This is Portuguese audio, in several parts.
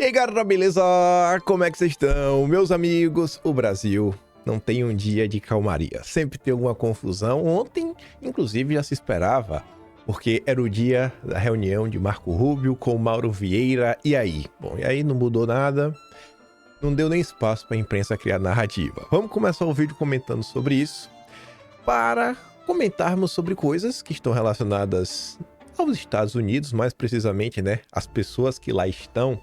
aí, galera, beleza? Como é que vocês estão? Meus amigos, o Brasil não tem um dia de calmaria. Sempre tem alguma confusão. Ontem, inclusive, já se esperava, porque era o dia da reunião de Marco Rubio com Mauro Vieira. E aí? Bom, e aí não mudou nada. Não deu nem espaço para a imprensa criar narrativa. Vamos começar o vídeo comentando sobre isso, para comentarmos sobre coisas que estão relacionadas aos Estados Unidos, mais precisamente, né, as pessoas que lá estão,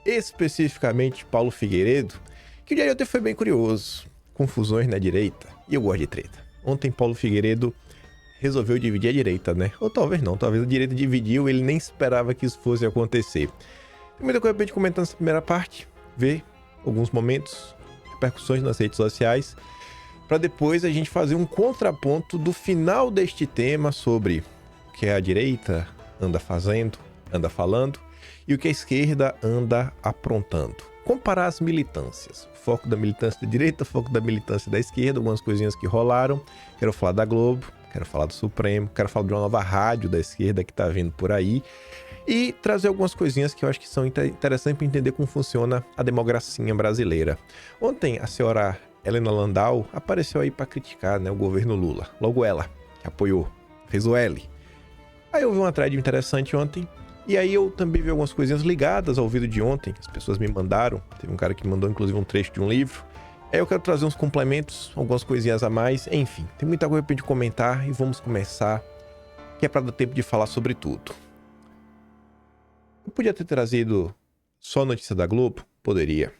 especificamente Paulo Figueiredo, que o dia de ontem foi bem curioso, confusões na direita, e eu gosto de treta. Ontem Paulo Figueiredo resolveu dividir a direita, né, ou talvez não, talvez a direita dividiu, ele nem esperava que isso fosse acontecer. Tem muita coisa pra gente comentar nessa primeira parte, ver alguns momentos, repercussões nas redes sociais, para depois a gente fazer um contraponto do final deste tema sobre o que a direita anda fazendo, anda falando, e o que a esquerda anda aprontando. Comparar as militâncias, o foco da militância da direita, o foco da militância da esquerda, algumas coisinhas que rolaram. Quero falar da Globo, quero falar do Supremo, quero falar de uma nova rádio da esquerda que tá vindo por aí, e trazer algumas coisinhas que eu acho que são interessantes para entender como funciona a democracia brasileira. Ontem, a senhora Helena Landau apareceu aí para criticar, né, o governo Lula. Logo ela, que apoiou, fez o L. Aí eu vi uma thread interessante ontem, e aí eu também vi algumas coisinhas ligadas ao vídeo de ontem, as pessoas me mandaram. Teve um cara que me mandou inclusive um trecho de um livro. Aí eu quero trazer uns complementos, algumas coisinhas a mais, enfim. Tem muita coisa pra gente comentar e vamos começar, que é para dar tempo de falar sobre tudo. Eu podia ter trazido só a notícia da Globo? Poderia.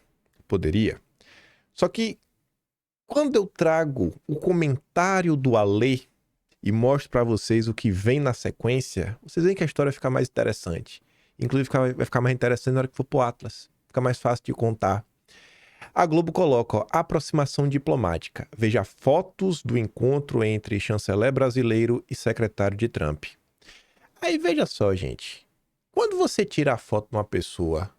Só que quando eu trago o comentário do Alê e mostro para vocês o que vem na sequência, vocês veem que a história fica mais interessante. Inclusive vai ficar mais interessante na hora que for pro Atlas. Fica mais fácil de contar. A Globo coloca, ó, aproximação diplomática. Veja fotos do encontro entre chanceler brasileiro e secretário de Trump. Aí veja só, gente. Quando você tira a foto de uma pessoa,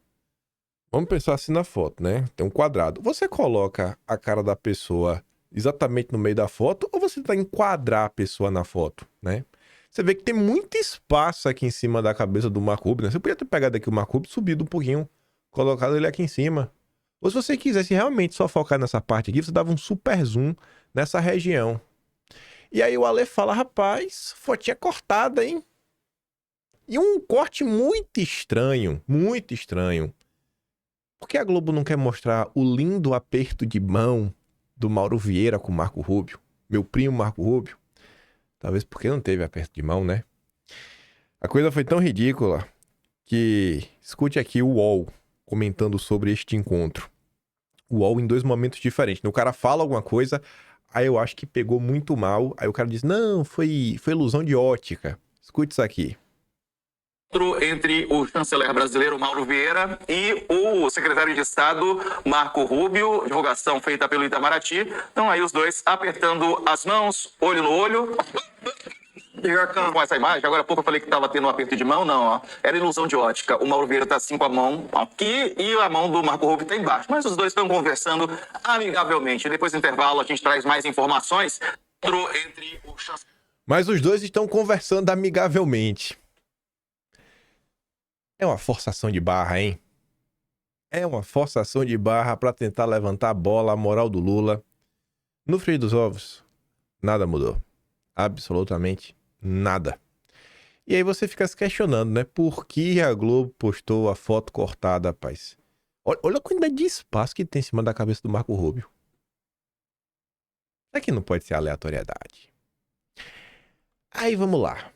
vamos pensar assim na foto, né? Tem um quadrado. Você coloca a cara da pessoa exatamente no meio da foto ou você tenta enquadrar a pessoa na foto, né? Você vê que tem muito espaço aqui em cima da cabeça do Marco Rubio, né? Você podia ter pegado aqui o Marco Rubio, subido um pouquinho, colocado ele aqui em cima. Ou se você quisesse realmente só focar nessa parte aqui, você dava um super zoom nessa região. E aí o Ale fala, rapaz, fotinha cortada, hein? E um corte muito estranho, muito estranho. Por que a Globo não quer mostrar o lindo aperto de mão do Mauro Vieira com o Marco Rubio? Meu primo Marco Rubio? Talvez porque não teve aperto de mão, né? A coisa foi tão ridícula que escute aqui o UOL comentando sobre este encontro. O UOL em dois momentos diferentes. O cara fala alguma coisa, aí eu acho que pegou muito mal. Aí o cara diz, não, foi ilusão de ótica. Escute isso aqui. Entre o chanceler brasileiro Mauro Vieira e o secretário de Estado Marco Rubio, divulgação feita pelo Itamaraty. Então aí os dois apertando as mãos, olho no olho. Com essa imagem, agora há pouco eu falei que estava tendo um aperto de mão, não, ó. Era ilusão de ótica. O Mauro Vieira está assim com a mão aqui e a mão do Marco Rubio está embaixo. Mas os dois estão conversando amigavelmente. Depois do intervalo a gente traz mais informações. Entre o chanceler... Mas os dois estão conversando amigavelmente. É uma forçação de barra, hein? É uma forçação de barra para tentar levantar a bola, a moral do Lula. No frigir dos ovos, nada mudou. Absolutamente nada. E aí você fica se questionando, né? Por que a Globo postou a foto cortada, rapaz? Olha a quantidade de espaço que tem em cima da cabeça do Marco Rubio. Será que não pode ser aleatoriedade? Aí vamos lá.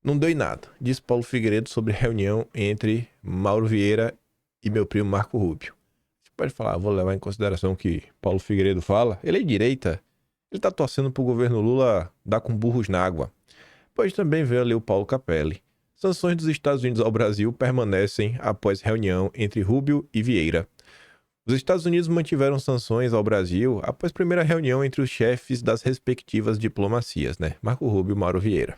Não deu em nada, disse Paulo Figueiredo sobre reunião entre Mauro Vieira e meu primo Marco Rubio. Você pode falar, vou levar em consideração o que Paulo Figueiredo fala. Ele é de direita, ele tá torcendo pro governo Lula dar com burros na água. Pois também veio ali o Paulo Capelli. Sanções dos Estados Unidos ao Brasil permanecem após reunião entre Rubio e Vieira. Os Estados Unidos mantiveram sanções ao Brasil após primeira reunião entre os chefes das respectivas diplomacias, né? Marco Rubio e Mauro Vieira.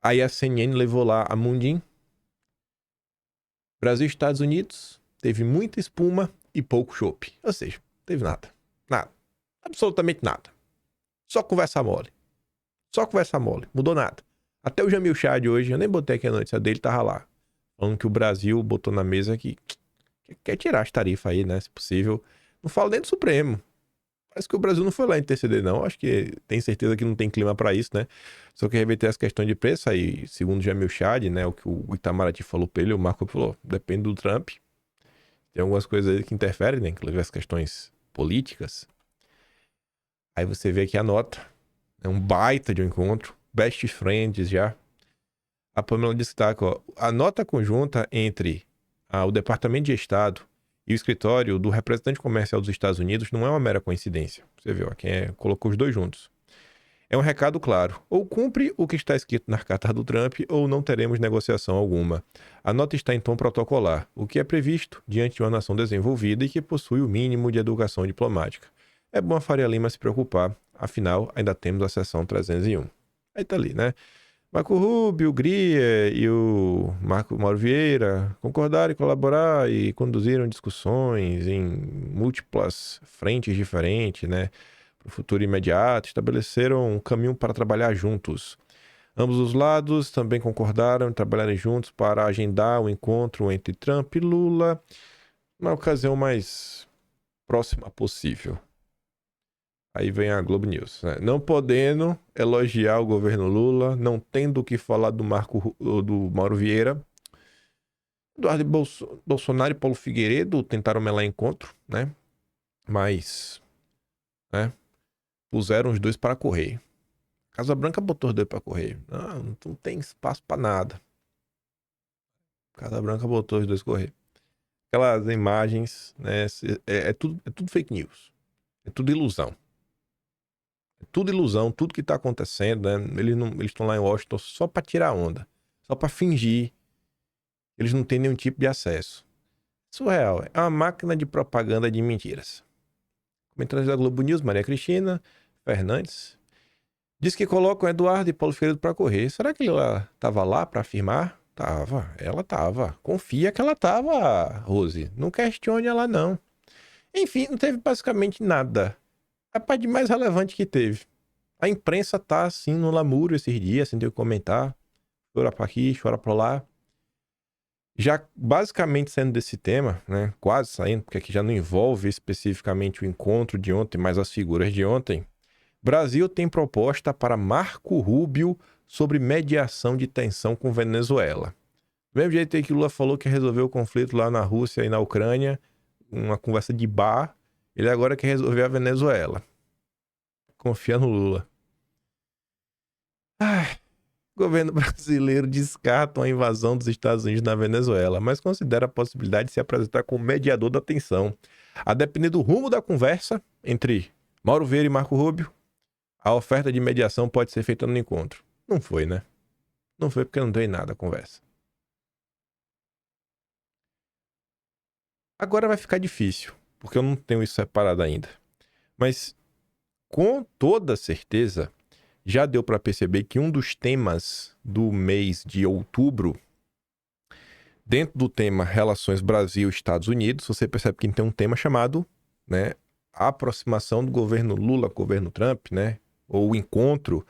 Aí a CNN levou lá a Mundim. Brasil e Estados Unidos teve muita espuma e pouco chopp. Ou seja, teve nada. Nada. Absolutamente nada. Só conversa mole. Só conversa mole. Mudou nada. Até o Jamil Chad hoje, eu nem botei aqui a notícia dele, tava lá. falando que o Brasil botou na mesa que quer tirar as tarifas aí, né, se possível. Não falo nem do Supremo. Parece que o Brasil não foi lá interceder, não. Acho que tem certeza que não tem clima para isso, né? Só que reverter essa questão de preço aí, segundo Jamil Chad, né, o que o Itamaraty falou pra ele, o Marco falou, depende do Trump. Tem algumas coisas aí que interferem, né, inclusive as questões políticas. Aí você vê aqui a nota. É um baita de um encontro. Best friends já. A Pamela destaca, ó, a nota conjunta entre o Departamento de Estado e o escritório do representante comercial dos Estados Unidos não é uma mera coincidência. Você viu, aqui colocou os dois juntos. É um recado claro. Ou cumpre o que está escrito na carta do Trump, ou não teremos negociação alguma. A nota está em tom protocolar, o que é previsto diante de uma nação desenvolvida e que possui o mínimo de educação diplomática. É bom a Faria Lima se preocupar, afinal, ainda temos a seção 301. Aí tá ali, né? Marco Rubio, Gria e o Mauro Vieira concordaram em colaborar e conduziram discussões em múltiplas frentes diferentes, né? Para o futuro imediato, estabeleceram um caminho para trabalhar juntos. Ambos os lados também concordaram em trabalharem juntos para agendar o encontro entre Trump e Lula na ocasião mais próxima possível. Aí vem a Globo News, né? Não podendo elogiar o governo Lula, não tendo o que falar do Mauro Vieira, Eduardo Bolsonaro e Paulo Figueiredo tentaram melar encontro, né? Mas, né? Puseram os dois para correr. Casa Branca botou os dois para correr. Não tem espaço para nada. Casa Branca botou os dois correr. Aquelas imagens, né? É tudo fake news. É tudo ilusão. É tudo ilusão, tudo que tá acontecendo, né? Eles estão lá em Washington só para tirar onda. Só para fingir. Eles não têm nenhum tipo de acesso. Surreal. É uma máquina de propaganda de mentiras. Comentários da Globo News, Maria Cristina Fernandes. Diz que colocam Eduardo e Paulo Figueiredo para correr. Será que ela tava lá para afirmar? Tava. Ela tava. Confia que ela tava, Rose. Não questione ela, não. Enfim, não teve basicamente nada. A parte mais relevante que teve. A imprensa tá assim no lamúrio esses dias, sem ter o que comentar. Chora pra aqui, chora pra lá. Já basicamente saindo desse tema, né? Quase saindo, porque aqui já não envolve especificamente o encontro de ontem, mas as figuras de ontem. Brasil tem proposta para Marco Rubio sobre mediação de tensão com Venezuela. Do mesmo jeito que Lula falou que resolveu o conflito lá na Rússia e na Ucrânia, uma conversa de bar, ele agora quer resolver a Venezuela. Confia no Lula. O governo brasileiro descarta a invasão dos Estados Unidos na Venezuela, mas considera a possibilidade de se apresentar como mediador da tensão. A depender do rumo da conversa entre Mauro Vieira e Marco Rubio, a oferta de mediação pode ser feita no encontro. Não foi, né? Não foi porque não tem nada a conversa. Agora vai ficar difícil, porque eu não tenho isso separado ainda. Mas, com toda certeza, já deu para perceber que um dos temas do mês de outubro, dentro do tema Relações Brasil-Estados Unidos, você percebe que tem um tema chamado, né, a aproximação do governo Lula com o governo Trump, né, ou o encontro.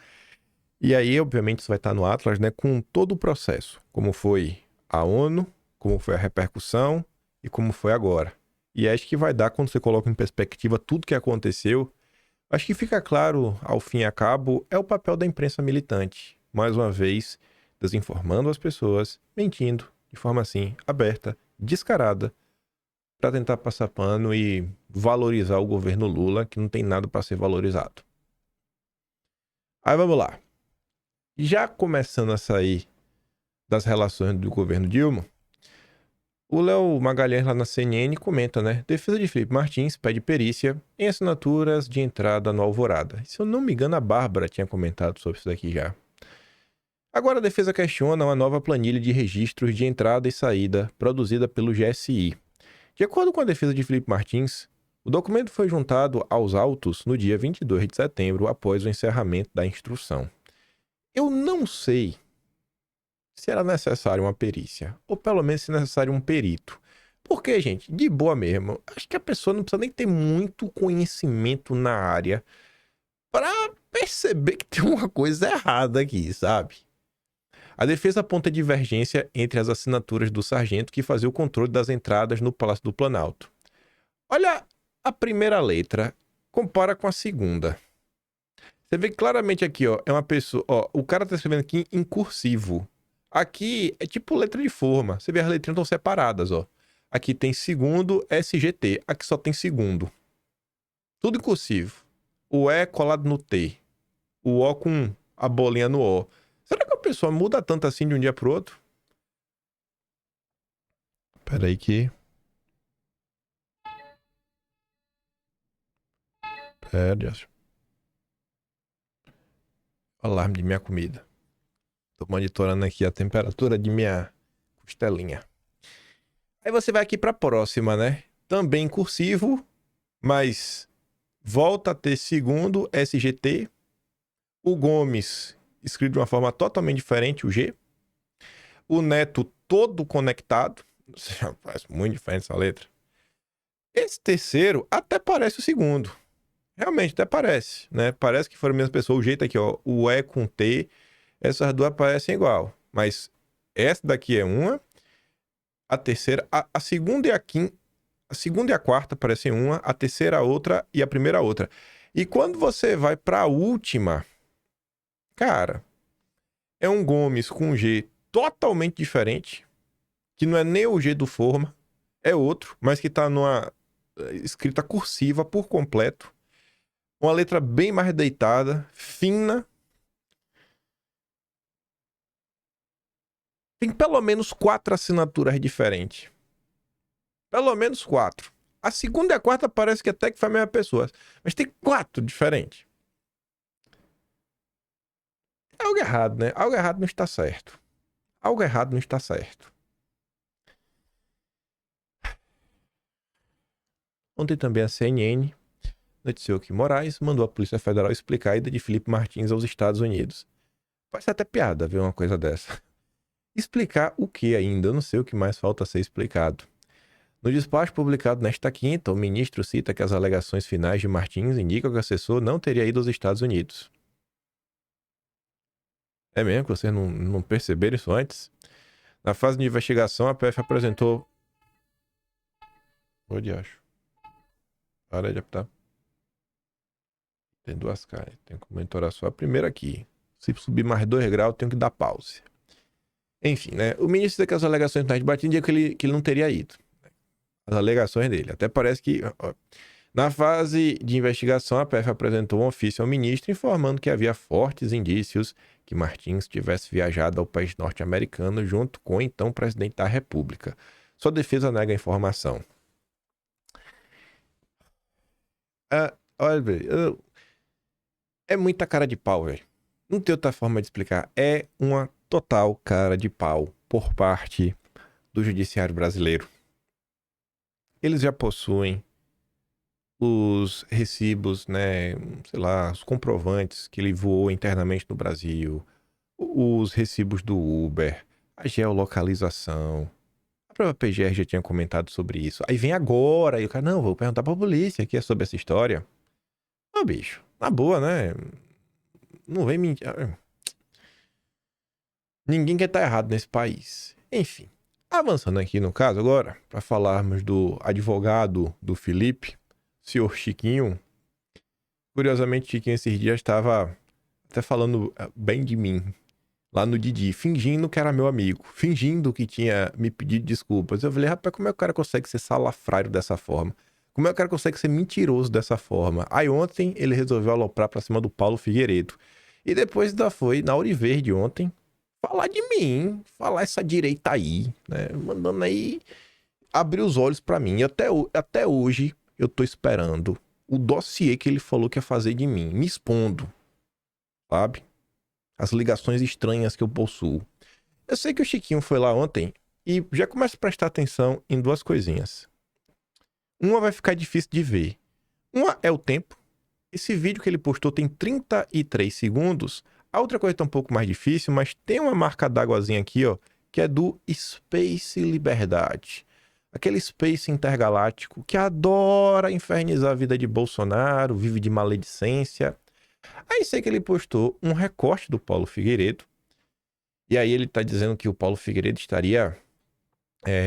E aí, obviamente, isso vai estar no Atlas, né, com todo o processo, como foi a ONU, como foi a repercussão e como foi agora. E acho que vai dar, quando você coloca em perspectiva tudo que aconteceu, acho que fica claro, ao fim e a cabo, é o papel da imprensa militante. Mais uma vez, desinformando as pessoas, mentindo, de forma assim, aberta, descarada, para tentar passar pano e valorizar o governo Lula, que não tem nada para ser valorizado. Aí vamos lá. Já começando a sair das relações do governo Dilma, o Léo Magalhães lá na CNN comenta, né? Defesa de Felipe Martins pede perícia em assinaturas de entrada no Alvorada. Se eu não me engano, a Bárbara tinha comentado sobre isso daqui já. Agora a defesa questiona uma nova planilha de registros de entrada e saída produzida pelo GSI. De acordo com a defesa de Felipe Martins, o documento foi juntado aos autos no dia 22 de setembro, após o encerramento da instrução. Eu não sei se era necessário uma perícia, ou pelo menos se necessário um perito. Porque, gente, de boa mesmo, acho que a pessoa não precisa nem ter muito conhecimento na área para perceber que tem uma coisa errada aqui, sabe? A defesa aponta divergência entre as assinaturas do sargento que fazia o controle das entradas no Palácio do Planalto. Olha a primeira letra, compara com a segunda. Você vê claramente aqui, ó, é uma pessoa, ó, o cara tá escrevendo aqui em cursivo. Aqui é tipo letra de forma. Você vê as letrinhas estão separadas, ó. Aqui tem segundo, SGT. Aqui só tem segundo. Tudo em cursivo. O E colado no T. O O com a bolinha no O. Será que a pessoa muda tanto assim de um dia pro outro? Pera aí que... Pera, alarme de minha comida. Tô monitorando aqui a temperatura de minha costelinha. Aí você vai aqui pra próxima, né? Também em cursivo, mas volta a ter segundo, SGT. O Gomes, escrito de uma forma totalmente diferente, o G. O Neto todo conectado. Faz muito diferente essa letra. Esse terceiro até parece o segundo. Realmente, até parece, né? Parece que foram a mesma pessoa. O jeito aqui, ó, o E com T, essas duas parecem igual. Mas essa daqui é uma, a terceira, a segunda e a quinta, a segunda e a quarta parecem uma, a terceira a outra e a primeira a outra. E quando você vai para a última, cara, é um Gomes com um G totalmente diferente, que não é nem o G do Forma, é outro, mas que tá numa escrita cursiva por completo. Uma letra bem mais deitada, fina. Tem pelo menos 4 assinaturas diferentes. Pelo menos 4. A segunda e a quarta parece que até que foi a mesma pessoa. Mas tem 4 diferentes. É algo errado, né? Algo errado não está certo. Algo errado não está certo. Ontem também a CNN noticiou que Moraes mandou a Polícia Federal explicar a ida de Felipe Martins aos Estados Unidos. Faz até piada ver uma coisa dessa. Explicar o que ainda? Eu não sei o que mais falta a ser explicado. No despacho publicado nesta quinta, o ministro cita que as alegações finais de Martins indicam que o assessor não teria ido aos Estados Unidos. É mesmo que vocês não perceberam isso antes? Na fase de investigação, a PF apresentou... Onde acho? Para de apitar. Tem 2 caras. Tem que monitorar só a primeira aqui. Se subir mais 2 graus, tenho que dar pause. Enfim, né? O ministro cita que as alegações finais de Martins indicam que ele não teria ido. As alegações dele. Até parece que... Ó, na fase de investigação, a PF apresentou um ofício ao ministro informando que havia fortes indícios que Martins tivesse viajado ao país norte-americano junto com o então presidente da República. Sua defesa nega a informação. Olha, velho, é muita cara de pau, velho. Não tem outra forma de explicar. É uma total cara de pau por parte do judiciário brasileiro. Eles já possuem os recibos, né, sei lá, os comprovantes que ele voou internamente no Brasil, os recibos do Uber, a geolocalização. A própria PGR já tinha comentado sobre isso. Aí vem agora, e o cara, não, vou perguntar pra polícia aqui sobre essa história. Ô, bicho, na boa, né? Não vem mentir. Ninguém quer estar errado nesse país. Enfim, avançando aqui no caso agora, para falarmos do advogado do Felipe, senhor Chiquinho. Curiosamente, Chiquinho esses dias estava até falando bem de mim, lá no Didi, fingindo que era meu amigo, fingindo que tinha me pedido desculpas. Eu falei, rapaz, como é que o cara consegue ser salafrário dessa forma? Como é que o cara consegue ser mentiroso dessa forma? Aí ontem ele resolveu aloprar pra cima do Paulo Figueiredo. E depois ainda foi na Auriverde ontem falar de mim, falar essa direita aí, né? Mandando aí abrir os olhos pra mim. E até hoje eu tô esperando o dossiê que ele falou que ia fazer de mim, me expondo, sabe? As ligações estranhas que eu possuo. Eu sei que o Chiquinho foi lá ontem e já começa a prestar atenção em 2 coisinhas. Uma vai ficar difícil de ver. Uma é o tempo. Esse vídeo que ele postou tem 33 segundos. A outra coisa tá um pouco mais difícil, mas tem uma marca d'águazinha aqui, ó, que é do Space Liberdade. Aquele Space intergaláctico que adora infernizar a vida de Bolsonaro, vive de maledicência. Aí sei que ele postou um recorte do Paulo Figueiredo E aí ele tá dizendo que o Paulo Figueiredo estaria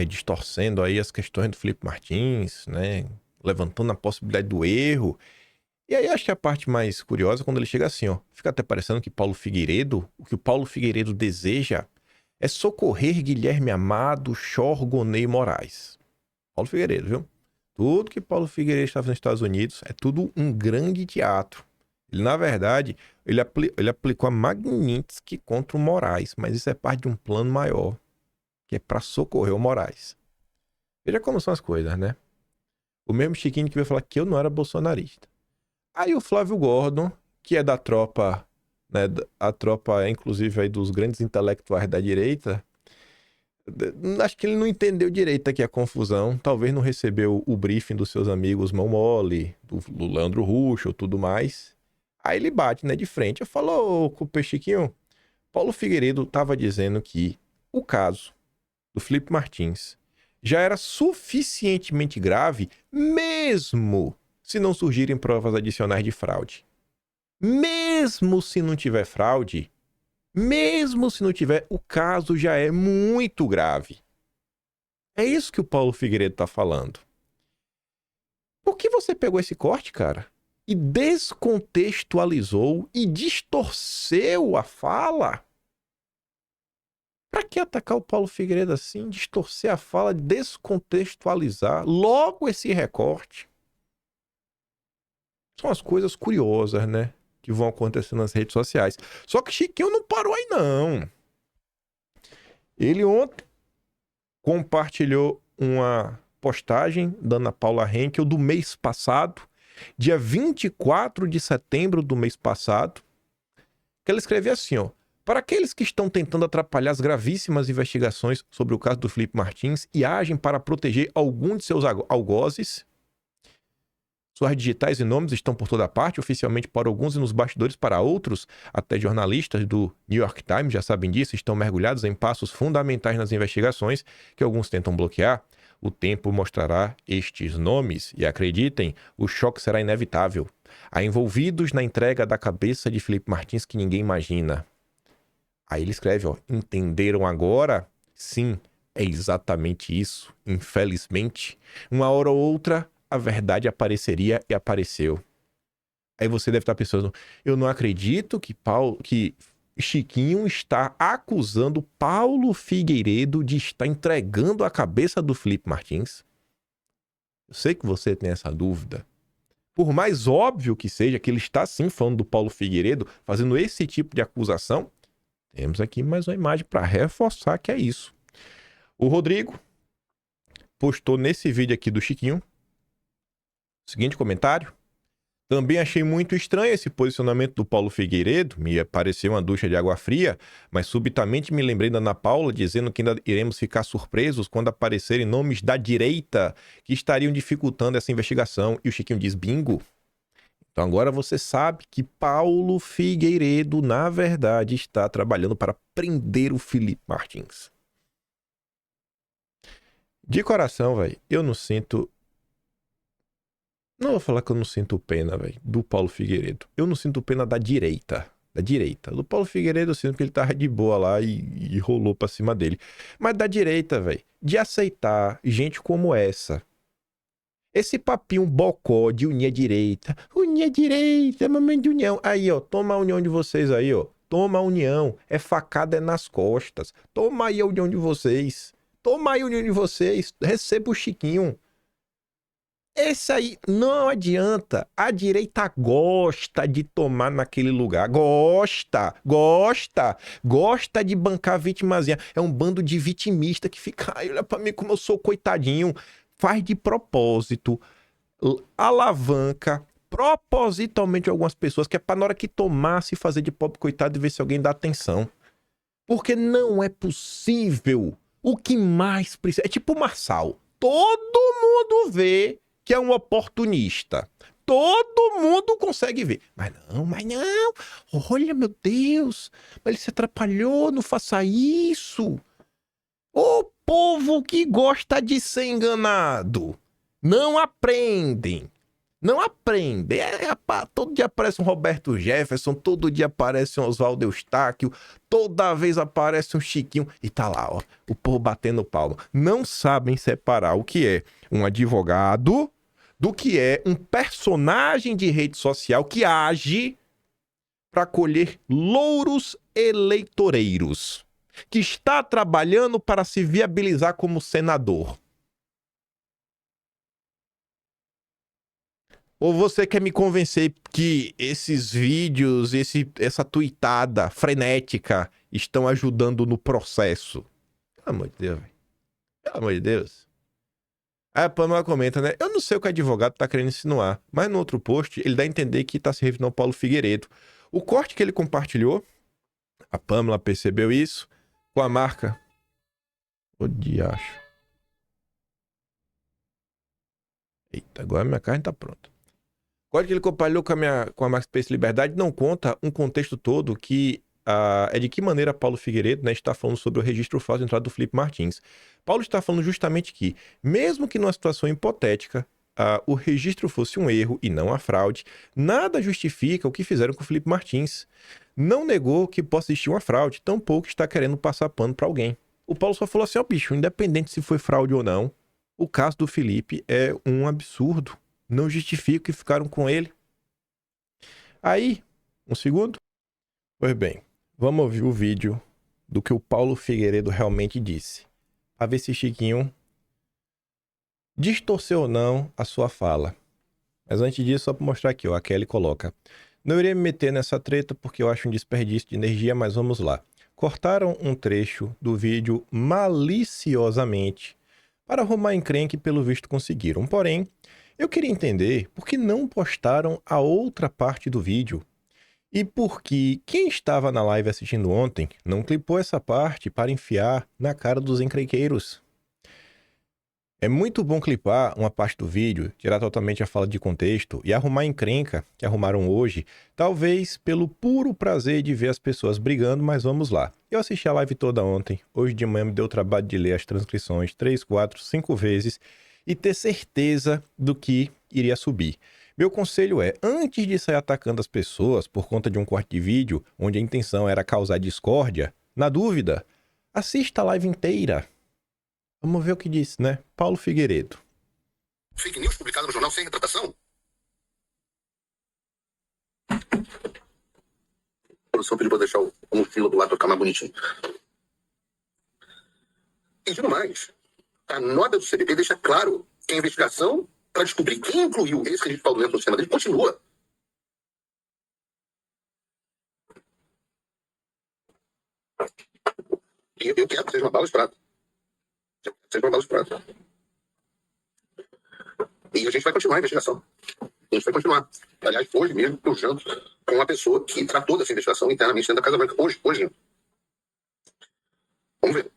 distorcendo aí as questões do Felipe Martins, né? Levantando a possibilidade do erro. E aí acho que a parte mais curiosa é quando ele chega assim, ó. Fica até parecendo que o que o Paulo Figueiredo deseja é socorrer Guilherme Amado, Chorgonei Moraes. Paulo Figueiredo, viu? Tudo que Paulo Figueiredo estava nos Estados Unidos é tudo um grande teatro. Ele, na verdade, ele aplicou a Magnitsky contra o Moraes, mas isso é parte de um plano maior, que é para socorrer o Moraes. Veja como são as coisas, né? O mesmo Chiquinho que veio falar que eu não era bolsonarista. Aí o Flávio Gordon, que é da tropa, né, a tropa, inclusive, aí dos grandes intelectuais da direita, acho que ele não entendeu direito aqui a confusão, talvez não recebeu o briefing dos seus amigos Mão Mole, do Leandro Russo e tudo mais. Aí ele bate, né, de frente. Eu falo, ô, Chiquinho, Paulo Figueiredo estava dizendo que o caso do Felipe Martins já era suficientemente grave, mesmo se não surgirem provas adicionais de fraude. Mesmo se não tiver fraude, mesmo se não tiver, o caso já é muito grave. É isso que o Paulo Figueiredo tá falando. Por que você pegou esse corte, cara? E descontextualizou e distorceu a fala? Pra que atacar o Paulo Figueiredo assim? Distorcer a fala, descontextualizar logo esse recorte. São as coisas curiosas, né? Que vão acontecer nas redes sociais. Só que Chiquinho não parou aí, não. Ele ontem compartilhou uma postagem da Ana Paula Henkel do mês passado, dia 24 de setembro do mês passado, que ela escreveu assim, ó. Para aqueles que estão tentando atrapalhar as gravíssimas investigações sobre o caso do Felipe Martins e agem para proteger algum de seus algozes, suas digitais e nomes estão por toda parte, oficialmente para alguns e nos bastidores para outros. Até jornalistas do New York Times já sabem disso, estão mergulhados em passos fundamentais nas investigações que alguns tentam bloquear. O tempo mostrará estes nomes e, acreditem, o choque será inevitável. Há envolvidos na entrega da cabeça de Felipe Martins que ninguém imagina. Aí ele escreve, ó, entenderam agora? Sim, é exatamente isso. Infelizmente, uma hora ou outra, a verdade apareceria e apareceu. Aí você deve estar pensando, eu não acredito que Chiquinho está acusando Paulo Figueiredo de estar entregando a cabeça do Felipe Martins. Eu sei que você tem essa dúvida. Por mais óbvio que seja que ele está sim falando do Paulo Figueiredo, fazendo esse tipo de acusação, temos aqui mais uma imagem para reforçar que é isso. O Rodrigo postou nesse vídeo aqui do Chiquinho seguinte comentário. Também achei muito estranho esse posicionamento do Paulo Figueiredo, me pareceu uma ducha de água fria, mas subitamente me lembrei da Ana Paula dizendo que ainda iremos ficar surpresos quando aparecerem nomes da direita que estariam dificultando essa investigação. E o Chiquinho diz bingo. Então agora você sabe que Paulo Figueiredo, na verdade, está trabalhando para prender o Felipe Martins. De coração, velho, eu não sinto... Não vou falar que eu não sinto pena, velho, do Paulo Figueiredo. Eu não sinto pena da direita. Da direita. Do Paulo Figueiredo eu sinto que ele tava de boa lá e rolou pra cima dele. Mas da direita, velho, de aceitar gente como essa. Esse papinho bocó de unir a direita. Unir a direita, momento de união. Aí, ó, toma a união de vocês aí, ó. Toma a união. É facada, é nas costas. Toma aí a união de vocês. Toma aí a união de vocês. Receba o Chiquinho. Esse aí não adianta. A direita gosta de tomar naquele lugar. Gosta de bancar a vitimazinha. É um bando de vitimista que fica, ai, olha pra mim como eu sou coitadinho. Faz de propósito, alavanca propositalmente algumas pessoas, que é pra na hora que tomar se fazer de pobre coitado e ver se alguém dá atenção. Porque não é possível. O que mais precisa... É tipo o Marçal. Todo mundo vê que é um oportunista. Todo mundo consegue ver. Mas não. Olha, meu Deus. Mas ele se atrapalhou, não faça isso. O povo que gosta de ser enganado. Não aprendem. Não aprende. Todo dia aparece um Roberto Jefferson, todo dia aparece um Oswaldo Eustáquio, toda vez aparece um Chiquinho e tá lá, ó, o povo batendo palma. Não sabem separar o que é um advogado do que é um personagem de rede social que age para colher louros eleitoreiros, que está trabalhando para se viabilizar como senador. Ou você quer me convencer que esses vídeos, essa tuitada frenética estão ajudando no processo? Pelo amor de Deus, velho. Pelo amor de Deus. Aí a Pamela comenta, né? Eu não sei o que o advogado tá querendo insinuar, mas no outro post ele dá a entender que tá se referindo ao Paulo Figueiredo. O corte que ele compartilhou, a Pamela percebeu isso, com a marca... Ô, diacho. Eita, agora a minha carne tá pronta. O código que ele compartilhou com a Marketplace Liberdade não conta um contexto todo que é de que maneira Paulo Figueiredo, né, está falando sobre o registro falso de entrada do Felipe Martins. Paulo está falando justamente que, mesmo que numa situação hipotética, o registro fosse um erro e não a fraude, nada justifica o que fizeram com o Felipe Martins. Não negou que possa existir uma fraude, tampouco está querendo passar pano para alguém. O Paulo só falou assim, ó, bicho, independente se foi fraude ou não, o caso do Felipe é um absurdo. Não justifica o que ficaram com ele. Aí, um segundo. Pois bem, vamos ouvir o vídeo do que o Paulo Figueiredo realmente disse. A ver se Chiquinho distorceu ou não a sua fala. Mas antes disso, só para mostrar aqui, ó, a Kelly coloca. Não irei me meter nessa treta porque eu acho um desperdício de energia, mas vamos lá. Cortaram um trecho do vídeo maliciosamente para arrumar encrenque e pelo visto conseguiram. Porém, eu queria entender por que não postaram a outra parte do vídeo e por que quem estava na live assistindo ontem não clipou essa parte para enfiar na cara dos encrenqueiros. É muito bom clipar uma parte do vídeo, tirar totalmente a fala de contexto e arrumar a encrenca que arrumaram hoje, talvez pelo puro prazer de ver as pessoas brigando, mas vamos lá. Eu assisti a live toda ontem, hoje de manhã me deu o trabalho de ler as transcrições 3, 4, 5 vezes e ter certeza do que iria subir. Meu conselho é, antes de sair atacando as pessoas por conta de um corte de vídeo onde a intenção era causar discórdia, na dúvida, assista a live inteira. Vamos ver o que disse, né? Paulo Figueiredo. Fake news publicada no jornal sem retratação? A produção pediu para deixar o mochila do lado para ficar mais bonitinho. E digo mais, a nota do CBP deixa claro que a investigação para descobrir quem incluiu esse registro fraudulento no sistema dele continua. E eu quero que seja uma bala de prata. Seja uma bala de prata. E a gente vai continuar a investigação. A gente vai continuar. Aliás, hoje mesmo eu janto com uma pessoa que tratou dessa investigação internamente dentro da Casa Branca. Hoje. Vamos ver.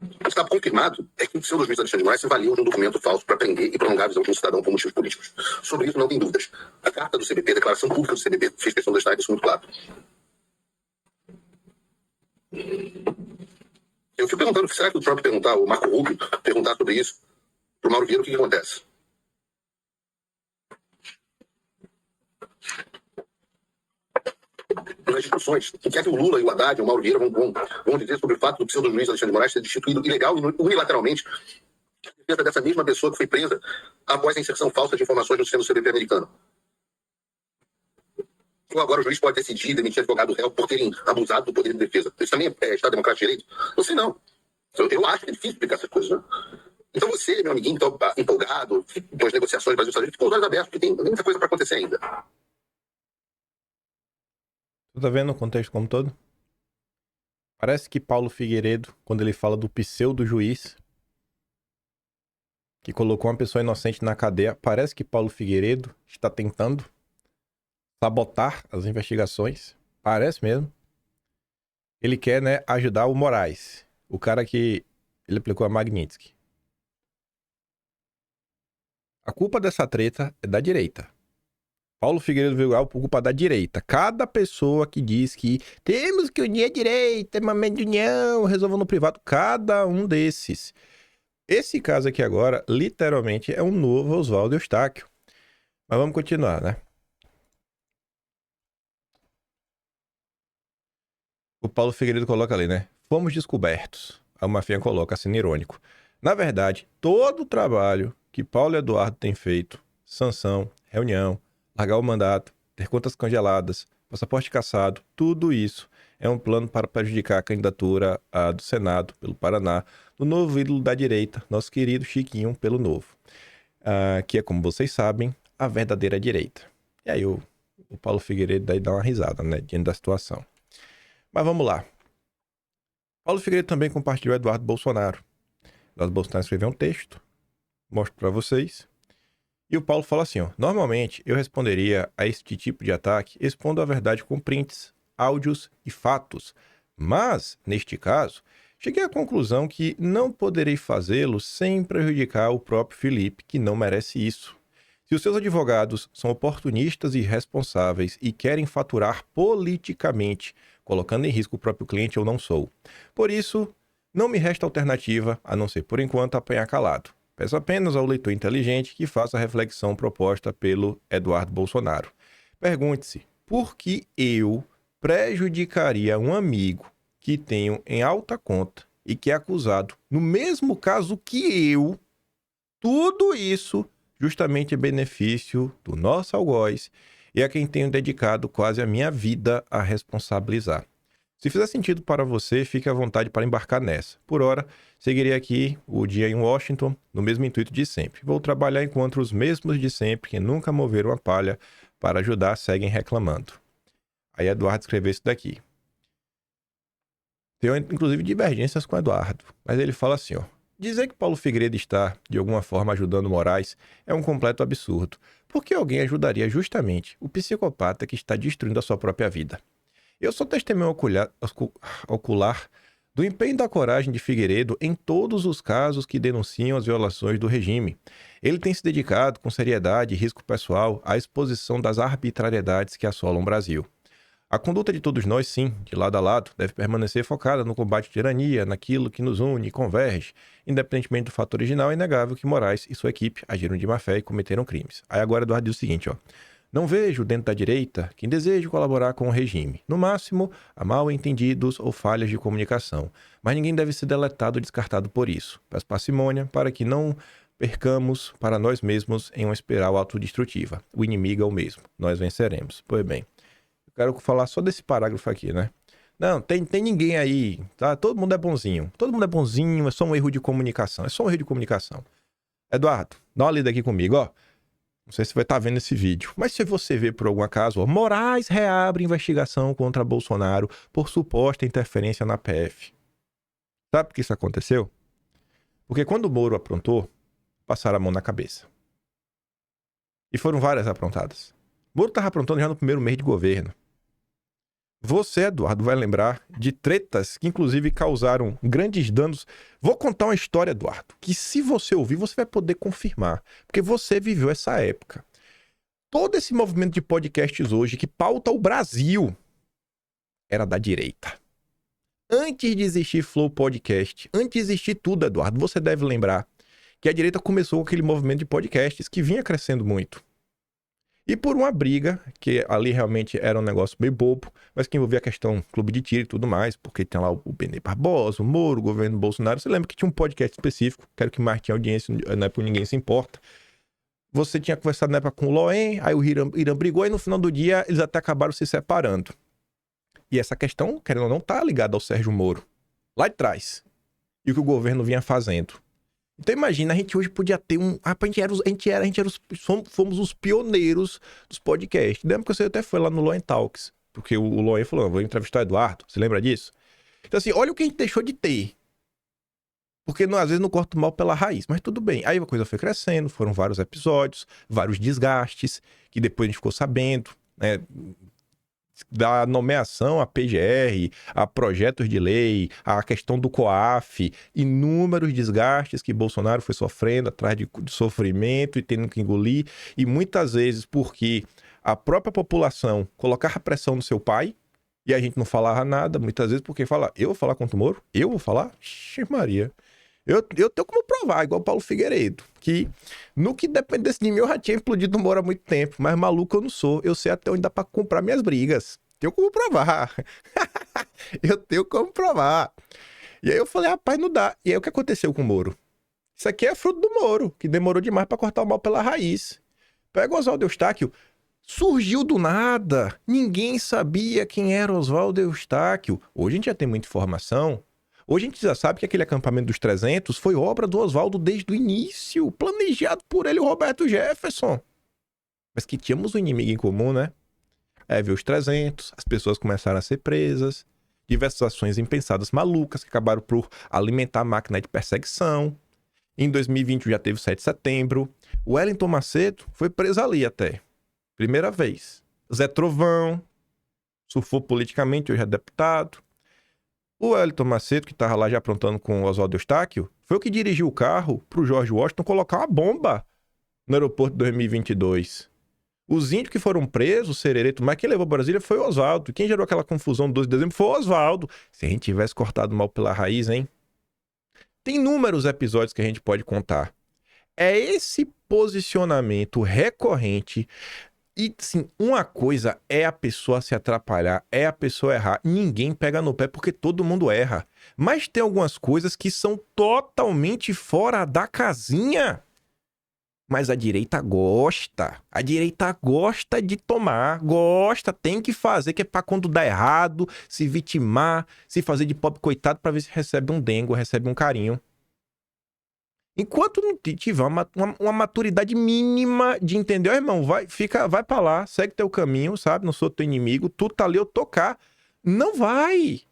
O que está confirmado é que o seu juiz Alexandre de Moraes se valiou de um documento falso para prender e prolongar a visão de um cidadão por motivos políticos. Sobre isso não tem dúvidas. A carta do CBP, a declaração pública do CBP, fez questão de deixar isso muito claro. Eu fico perguntando, será que o Trump perguntar, o Marco Rubio perguntar sobre isso, para o Mauro Vieira, o que acontece? Nas discussões, o que é que o Lula e o Haddad e o Mauro Vieira vão dizer sobre o fato do pseudo-juiz Alexandre de Moraes ser destituído ilegal e unilateralmente dessa mesma pessoa que foi presa após a inserção falsa de informações no sistema do CBP americano? Ou agora o juiz pode decidir demitir advogado réu por terem abusado do poder de defesa? Isso também é Estado Democrático de Direito? Não sei não. Eu acho que é difícil explicar essas coisas, né? Então você, meu amiguinho, que está empolgado com as negociações do Brasil, fica com os olhos abertos, porque tem muita coisa para acontecer ainda. Tu tá vendo o contexto como todo? Parece que Paulo Figueiredo, quando ele fala do pseudo-juiz, que colocou uma pessoa inocente na cadeia, parece que Paulo Figueiredo está tentando sabotar as investigações. Parece mesmo. Ele quer, né, ajudar o Moraes, o cara que ele aplicou a Magnitsky. A culpa dessa treta é da direita. Paulo Figueiredo veio por culpa da direita. Cada pessoa que diz que temos que unir a direita, momento de união, resolva no privado. Cada um desses. Esse caso aqui agora, literalmente, é um novo Oswaldo Eustáquio. Mas vamos continuar, né? O Paulo Figueiredo coloca ali, né? Fomos descobertos. A Mafinha coloca, assim, irônico. Na verdade, todo o trabalho que Paulo Eduardo tem feito, sanção, reunião, largar o mandato, ter contas congeladas, passaporte cassado, tudo isso é um plano para prejudicar a candidatura do Senado, pelo Paraná, do novo ídolo da direita, nosso querido Chiquinho, pelo Novo. Que é, como vocês sabem, a verdadeira direita. E aí o Paulo Figueiredo daí dá uma risada, né, diante da situação. Mas vamos lá. Paulo Figueiredo também compartilhou Eduardo Bolsonaro. Eduardo Bolsonaro escreveu um texto, mostro para vocês. E o Paulo fala assim, ó, normalmente eu responderia a este tipo de ataque expondo a verdade com prints, áudios e fatos. Mas, neste caso, cheguei à conclusão que não poderei fazê-lo sem prejudicar o próprio Felipe, que não merece isso. Se os seus advogados são oportunistas e irresponsáveis e querem faturar politicamente, colocando em risco o próprio cliente, eu não sou. Por isso, não me resta alternativa, a não ser por enquanto apanhar calado. Peço apenas ao leitor inteligente que faça a reflexão proposta pelo Eduardo Bolsonaro. Pergunte-se, por que eu prejudicaria um amigo que tenho em alta conta e que é acusado, no mesmo caso que eu, tudo isso justamente em benefício do nosso algoz e a quem tenho dedicado quase a minha vida a responsabilizar. Se fizer sentido para você, fique à vontade para embarcar nessa. Por ora, seguirei aqui o dia em Washington, no mesmo intuito de sempre. Vou trabalhar enquanto os mesmos de sempre, que nunca moveram a palha para ajudar, seguem reclamando. Aí Eduardo escreveu isso daqui. Tem, inclusive, divergências com Eduardo, mas ele fala assim, ó. Dizer que Paulo Figueiredo está, de alguma forma, ajudando Moraes é um completo absurdo. Porque alguém ajudaria justamente o psicopata que está destruindo a sua própria vida. Eu sou testemunho ocular do empenho e da coragem de Figueiredo em todos os casos que denunciam as violações do regime. Ele tem se dedicado com seriedade e risco pessoal à exposição das arbitrariedades que assolam o Brasil. A conduta de todos nós, sim, de lado a lado, deve permanecer focada no combate à tirania, naquilo que nos une e converge. Independentemente do fato original, é inegável que Moraes e sua equipe agiram de má fé e cometeram crimes. Aí agora Eduardo diz o seguinte, ó. Não vejo dentro da direita quem deseje colaborar com o regime. No máximo, há mal entendidos ou falhas de comunicação. Mas ninguém deve ser deletado ou descartado por isso. Peço parcimônia para que não percamos para nós mesmos em uma espiral autodestrutiva. O inimigo é o mesmo. Nós venceremos. Pois bem. Quero falar só desse parágrafo aqui, né? Não, tem ninguém aí, tá? Todo mundo é bonzinho. Todo mundo é bonzinho, é só um erro de comunicação. É só um erro de comunicação. Eduardo, dá uma lida aqui comigo, ó. Não sei se você vai estar vendo esse vídeo, mas se você vê por algum acaso, ó, Moraes reabre investigação contra Bolsonaro por suposta interferência na PF. Sabe por que isso aconteceu? Porque quando o Moro aprontou, passaram a mão na cabeça. E foram várias aprontadas. O Moro estava aprontando já no primeiro mês de governo. Você, Eduardo, vai lembrar de tretas que, inclusive, causaram grandes danos. Vou contar uma história, Eduardo, que se você ouvir, você vai poder confirmar. Porque você viveu essa época. Todo esse movimento de podcasts hoje que pauta o Brasil era da direita. Antes de existir Flow Podcast, antes de existir tudo, Eduardo, você deve lembrar que a direita começou com aquele movimento de podcasts que vinha crescendo muito. E por uma briga, que ali realmente era um negócio meio bobo, mas que envolvia a questão clube de tiro e tudo mais, porque tem lá o Benê Barbosa, o Moro, o governo Bolsonaro. Você lembra que tinha um podcast específico, quero que mais tinha audiência, não é por ninguém se importa. Você tinha conversado na época com o Loen, aí o Irã brigou, e no final do dia eles até acabaram se separando. E essa questão, querendo ou não, tá ligada ao Sérgio Moro, lá de trás, e o que o governo vinha fazendo. Então imagina, a gente hoje podia ter fomos os pioneiros dos podcasts. Lembra que você até foi lá no Loen Talks, porque o Loen falou, vou entrevistar o Eduardo, você lembra disso? Então assim, olha o que a gente deixou de ter. Porque às vezes não corta mal pela raiz, mas tudo bem. Aí a coisa foi crescendo, foram vários episódios, vários desgastes, que depois a gente ficou sabendo, né? Da nomeação a PGR, a projetos de lei, a questão do COAF, inúmeros desgastes que Bolsonaro foi sofrendo atrás de sofrimento e tendo que engolir, e muitas vezes porque a própria população colocava pressão no seu pai e a gente não falava nada, muitas vezes porque fala, eu vou falar contra o Moro? Eu vou falar? Ixi, Maria. Eu tenho como provar, igual o Paulo Figueiredo, que no que dependesse de mim eu já tinha implodido o Moro há muito tempo, mas maluco eu não sou. Eu sei até onde dá pra comprar minhas brigas. Tenho como provar. Eu tenho como provar. E aí eu falei, rapaz, não dá. E aí o que aconteceu com o Moro? Isso aqui é fruto do Moro, que demorou demais pra cortar o mal pela raiz. Pega o Oswaldo Eustáquio, surgiu do nada. Ninguém sabia quem era Oswaldo Eustáquio. Hoje a gente já tem muita informação. Hoje a gente já sabe que aquele acampamento dos 300 foi obra do Oswaldo desde o início, planejado por ele e o Roberto Jefferson. Mas que tínhamos um inimigo em comum, né? Aí veio os 300, as pessoas começaram a ser presas, diversas ações impensadas malucas que acabaram por alimentar a máquina de perseguição. Em 2020 já teve o 7 de setembro. O Wellington Macedo foi preso ali até. Primeira vez. Zé Trovão surfou politicamente, hoje é deputado. O Wellington Macedo, que estava lá já aprontando com o Oswaldo Eustáquio, foi o que dirigiu o carro para o George Washington colocar uma bomba no aeroporto de 2022. Os índios que foram presos, Serereto, mas quem levou a Brasília foi o Oswaldo. Quem gerou aquela confusão do 12 de dezembro foi o Oswaldo. Se a gente tivesse cortado mal pela raiz, hein? Tem inúmeros episódios que a gente pode contar. É esse posicionamento recorrente. E, sim, uma coisa é a pessoa se atrapalhar, é a pessoa errar. Ninguém pega no pé porque todo mundo erra. Mas tem algumas coisas que são totalmente fora da casinha. Mas a direita gosta. A direita gosta de tomar. Gosta, tem que fazer, que é pra quando dá errado, se vitimar, se fazer de pobre coitado pra ver se recebe um dengo, recebe um carinho. Enquanto não tiver uma maturidade mínima de entender, ó, irmão, vai pra lá, segue teu caminho, sabe? Não sou teu inimigo, tu tá ali, eu tocar. Não vai.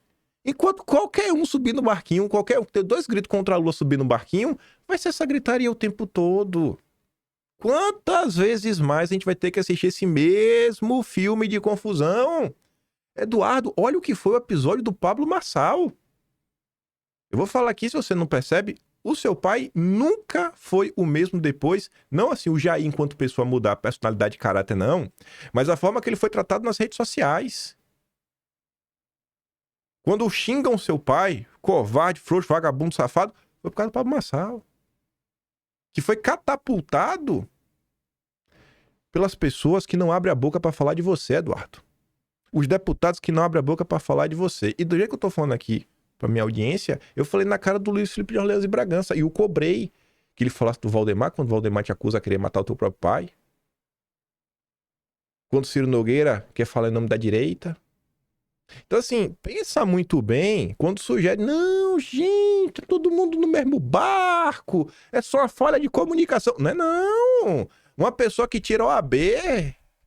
Enquanto qualquer um subir no barquinho, qualquer um ter 2 gritos contra a lua subir no barquinho, vai ser essa gritaria o tempo todo. Quantas vezes mais a gente vai ter que assistir esse mesmo filme de confusão? Eduardo, olha o que foi o episódio do Pablo Marçal. Eu vou falar aqui, se você não percebe, o seu pai nunca foi o mesmo depois. Não assim o Jair enquanto pessoa mudar a personalidade e caráter, não. Mas a forma que ele foi tratado nas redes sociais. Quando xingam seu pai, covarde, frouxo, vagabundo, safado, foi por causa do Pablo Marçal. Que foi catapultado pelas pessoas que não abrem a boca pra falar de você, Eduardo. Os deputados que não abrem a boca pra falar de você. E do jeito que eu tô falando aqui pra minha audiência, eu falei na cara do Luiz Felipe de Orleans e Bragança. E o cobrei que ele falasse do Valdemar, quando o Valdemar te acusa de querer matar o teu próprio pai. Quando o Ciro Nogueira quer falar em nome da direita. Então, assim, pensa muito bem quando sugere, não, gente, todo mundo no mesmo barco, é só uma falha de comunicação. Não é não. Uma pessoa que tira OAB,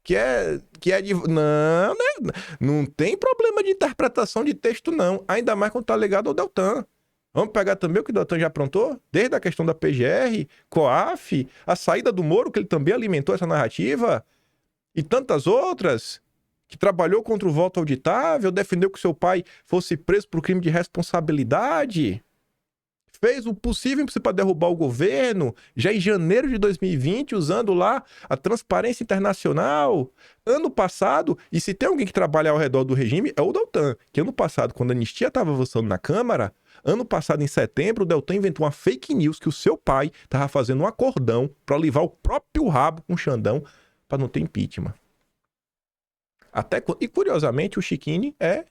que é de... Não, né? Não tem problema de interpretação de texto, não. Ainda mais quando tá ligado ao Deltan. Vamos pegar também o que o Deltan já aprontou? Desde a questão da PGR, COAF, a saída do Moro, que ele também alimentou essa narrativa, e tantas outras... que trabalhou contra o voto auditável, defendeu que seu pai fosse preso por crime de responsabilidade, fez o possível para derrubar o governo, já em janeiro de 2020, usando lá a Transparência Internacional. Ano passado, e se tem alguém que trabalha ao redor do regime, é o Deltan, que ano passado, quando a anistia estava avançando na Câmara, ano passado, em setembro, o Deltan inventou uma fake news que o seu pai estava fazendo um acordão para livrar o próprio rabo com o Xandão para não ter impeachment. E curiosamente, o Chiquini é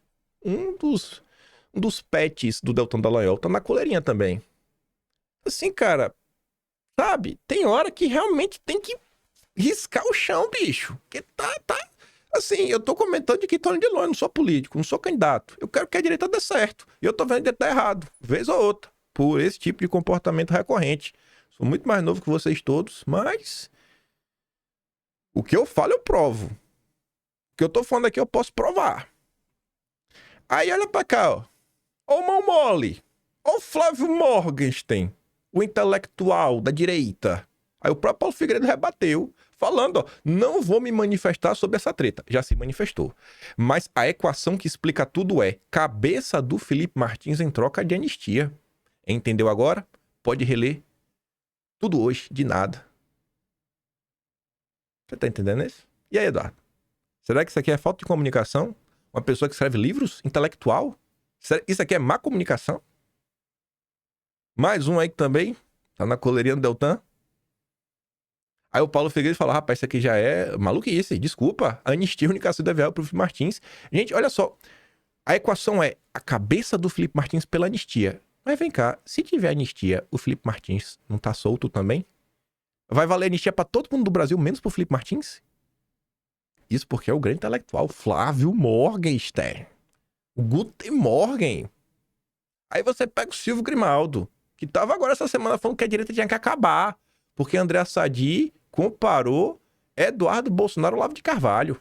um dos pets do Deltan Dallagnol. Tá na coleirinha também. Assim, cara, sabe? Tem hora que realmente tem que riscar o chão, bicho. Porque tá... Assim, eu tô comentando de que Tony de Lói, não sou político, não sou candidato. Eu quero que a direita dê certo. E eu tô vendo que tá errado, vez ou outra, por esse tipo de comportamento recorrente. Sou muito mais novo que vocês todos, mas... o que eu falo, eu provo. O que eu tô falando aqui eu posso provar. Aí olha pra cá, ó. Ó o Mão Mole. Ó o Flávio Morgenstern, o intelectual da direita. Aí o próprio Paulo Figueiredo rebateu, falando, ó, não vou me manifestar sobre essa treta. Já se manifestou. Mas a equação que explica tudo é cabeça do Felipe Martins em troca de anistia. Entendeu agora? Pode reler tudo hoje, de nada. Você tá entendendo isso? E aí, Eduardo? Será que isso aqui é falta de comunicação? Uma pessoa que escreve livros? Intelectual? Isso aqui é má comunicação? Mais um aí que também tá na coleirinha do Deltan. Aí o Paulo Figueiredo fala, rapaz, isso aqui já é maluquice, desculpa. Anistia, unicação da viável pro Felipe Martins. Gente, olha só, a equação é a cabeça do Felipe Martins pela anistia. Mas vem cá, se tiver anistia, o Felipe Martins não tá solto também? Vai valer anistia pra todo mundo do Brasil, menos pro Felipe Martins? Isso porque é o grande intelectual Flávio Morgenstern. O Guten Morgen. Aí você pega o Silvio Grimaldo, que tava agora essa semana falando que a direita tinha que acabar, porque André Sadi comparou Eduardo Bolsonaro ao Olavo de Carvalho.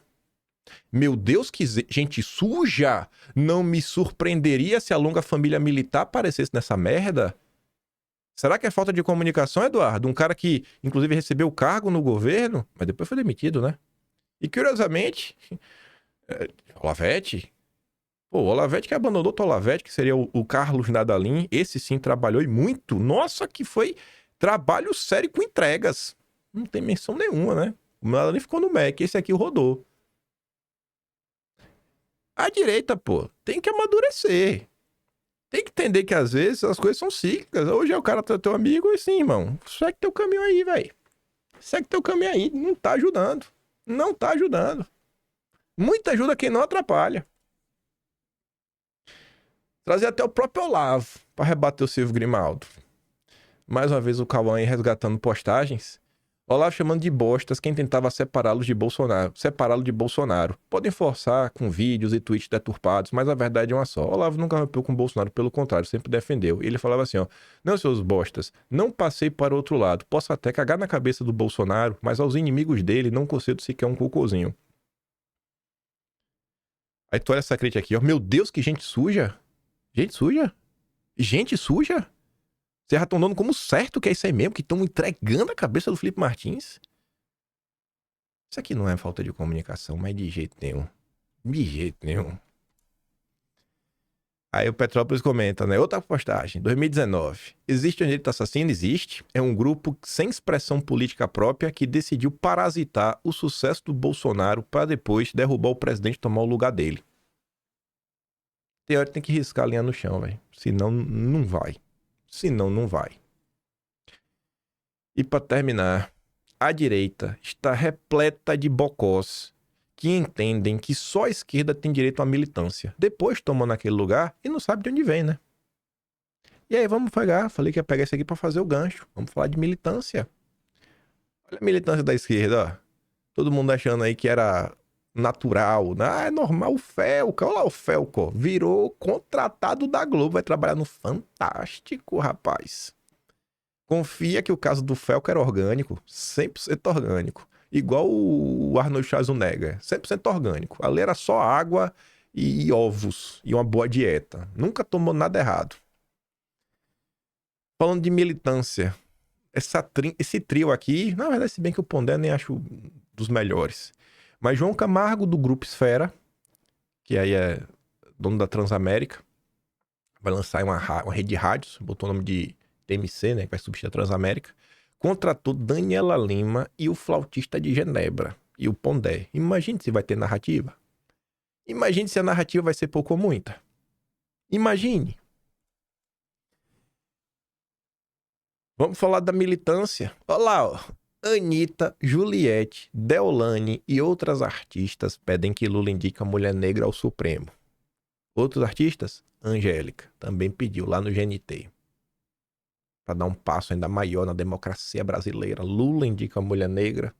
Meu Deus, que gente suja! Não me surpreenderia se a longa família militar aparecesse nessa merda? Será que é falta de comunicação, Eduardo? Um cara que, inclusive, recebeu o cargo no governo, mas depois foi demitido, né? E, curiosamente, Olavete... Pô, o Olavete que abandonou o Olavete, que seria o Carlos Nadalim. Esse sim trabalhou e muito. Nossa, que foi trabalho sério com entregas. Não tem menção nenhuma, né? O Nadalim ficou no MEC, esse aqui rodou. A direita, pô, tem que amadurecer. Tem que entender que às vezes as coisas são cíclicas. Hoje é o cara teu amigo e sim, irmão. Segue teu caminho aí, velho. Segue teu caminho aí. Não tá ajudando. Não tá ajudando. Muita ajuda quem não atrapalha. Trazer até o próprio Olavo para rebater o Silvio Grimaldo. Mais uma vez o Cauã aí resgatando postagens. Olavo chamando de bostas quem tentava separá-lo de Bolsonaro. Podem forçar com vídeos e tweets deturpados, mas a verdade é uma só. Olavo nunca rompeu com Bolsonaro, pelo contrário, sempre defendeu. E ele falava assim, ó, não, seus bostas, não passei para o outro lado. Posso até cagar na cabeça do Bolsonaro, mas aos inimigos dele não concedo sequer um cocôzinho. Aí tu olha essa crítica aqui, ó. Meu Deus, que gente suja. Gente suja? Gente suja? Vocês já estão dando como certo que é isso aí mesmo? Que estão entregando a cabeça do Felipe Martins? Isso aqui não é falta de comunicação, mas de jeito nenhum. De jeito nenhum. Aí o Petrópolis comenta, né? Outra postagem, 2019. Existe um direito assassino? Existe. É um grupo sem expressão política própria que decidiu parasitar o sucesso do Bolsonaro para depois derrubar o presidente e tomar o lugar dele. Teórico tem que riscar a linha no chão, velho. Senão, não vai. Senão, não vai. E para terminar, a direita está repleta de bocós que entendem que só a esquerda tem direito à militância. Depois tomam naquele lugar e não sabe de onde vem, né? E aí, vamos pegar. Falei que ia pegar isso aqui para fazer o gancho. Vamos falar de militância. Olha a militância da esquerda, ó. Todo mundo achando aí que era natural. Ah, é normal o Felca. Olha lá o Felca, ó. Virou contratado da Globo. Vai trabalhar no Fantástico, rapaz. Confia que o caso do Felca era orgânico. 100% orgânico. Igual o Arnold Schwarzenegger. 100% orgânico. Ali era só água e ovos. E uma boa dieta. Nunca tomou nada errado. Falando de militância. Esse trio aqui... Na verdade, se bem que o Pondé nem acho dos melhores. Mas João Camargo, do Grupo Esfera, que aí é dono da Transamérica, vai lançar uma rede de rádios, botou o nome de TMC, né, que vai substituir a Transamérica, contratou Daniela Lima e o flautista de Genebra, e o Pondé. Imagine se vai ter narrativa. Imagine se a narrativa vai ser pouco ou muita. Imagine. Vamos falar da militância. Olha lá, ó. Anitta, Juliette, Deolane e outras artistas pedem que Lula indique a mulher negra ao Supremo. Outros artistas? Angélica, também pediu lá no GNT. Para dar um passo ainda maior na democracia brasileira. Lula indica a mulher negra,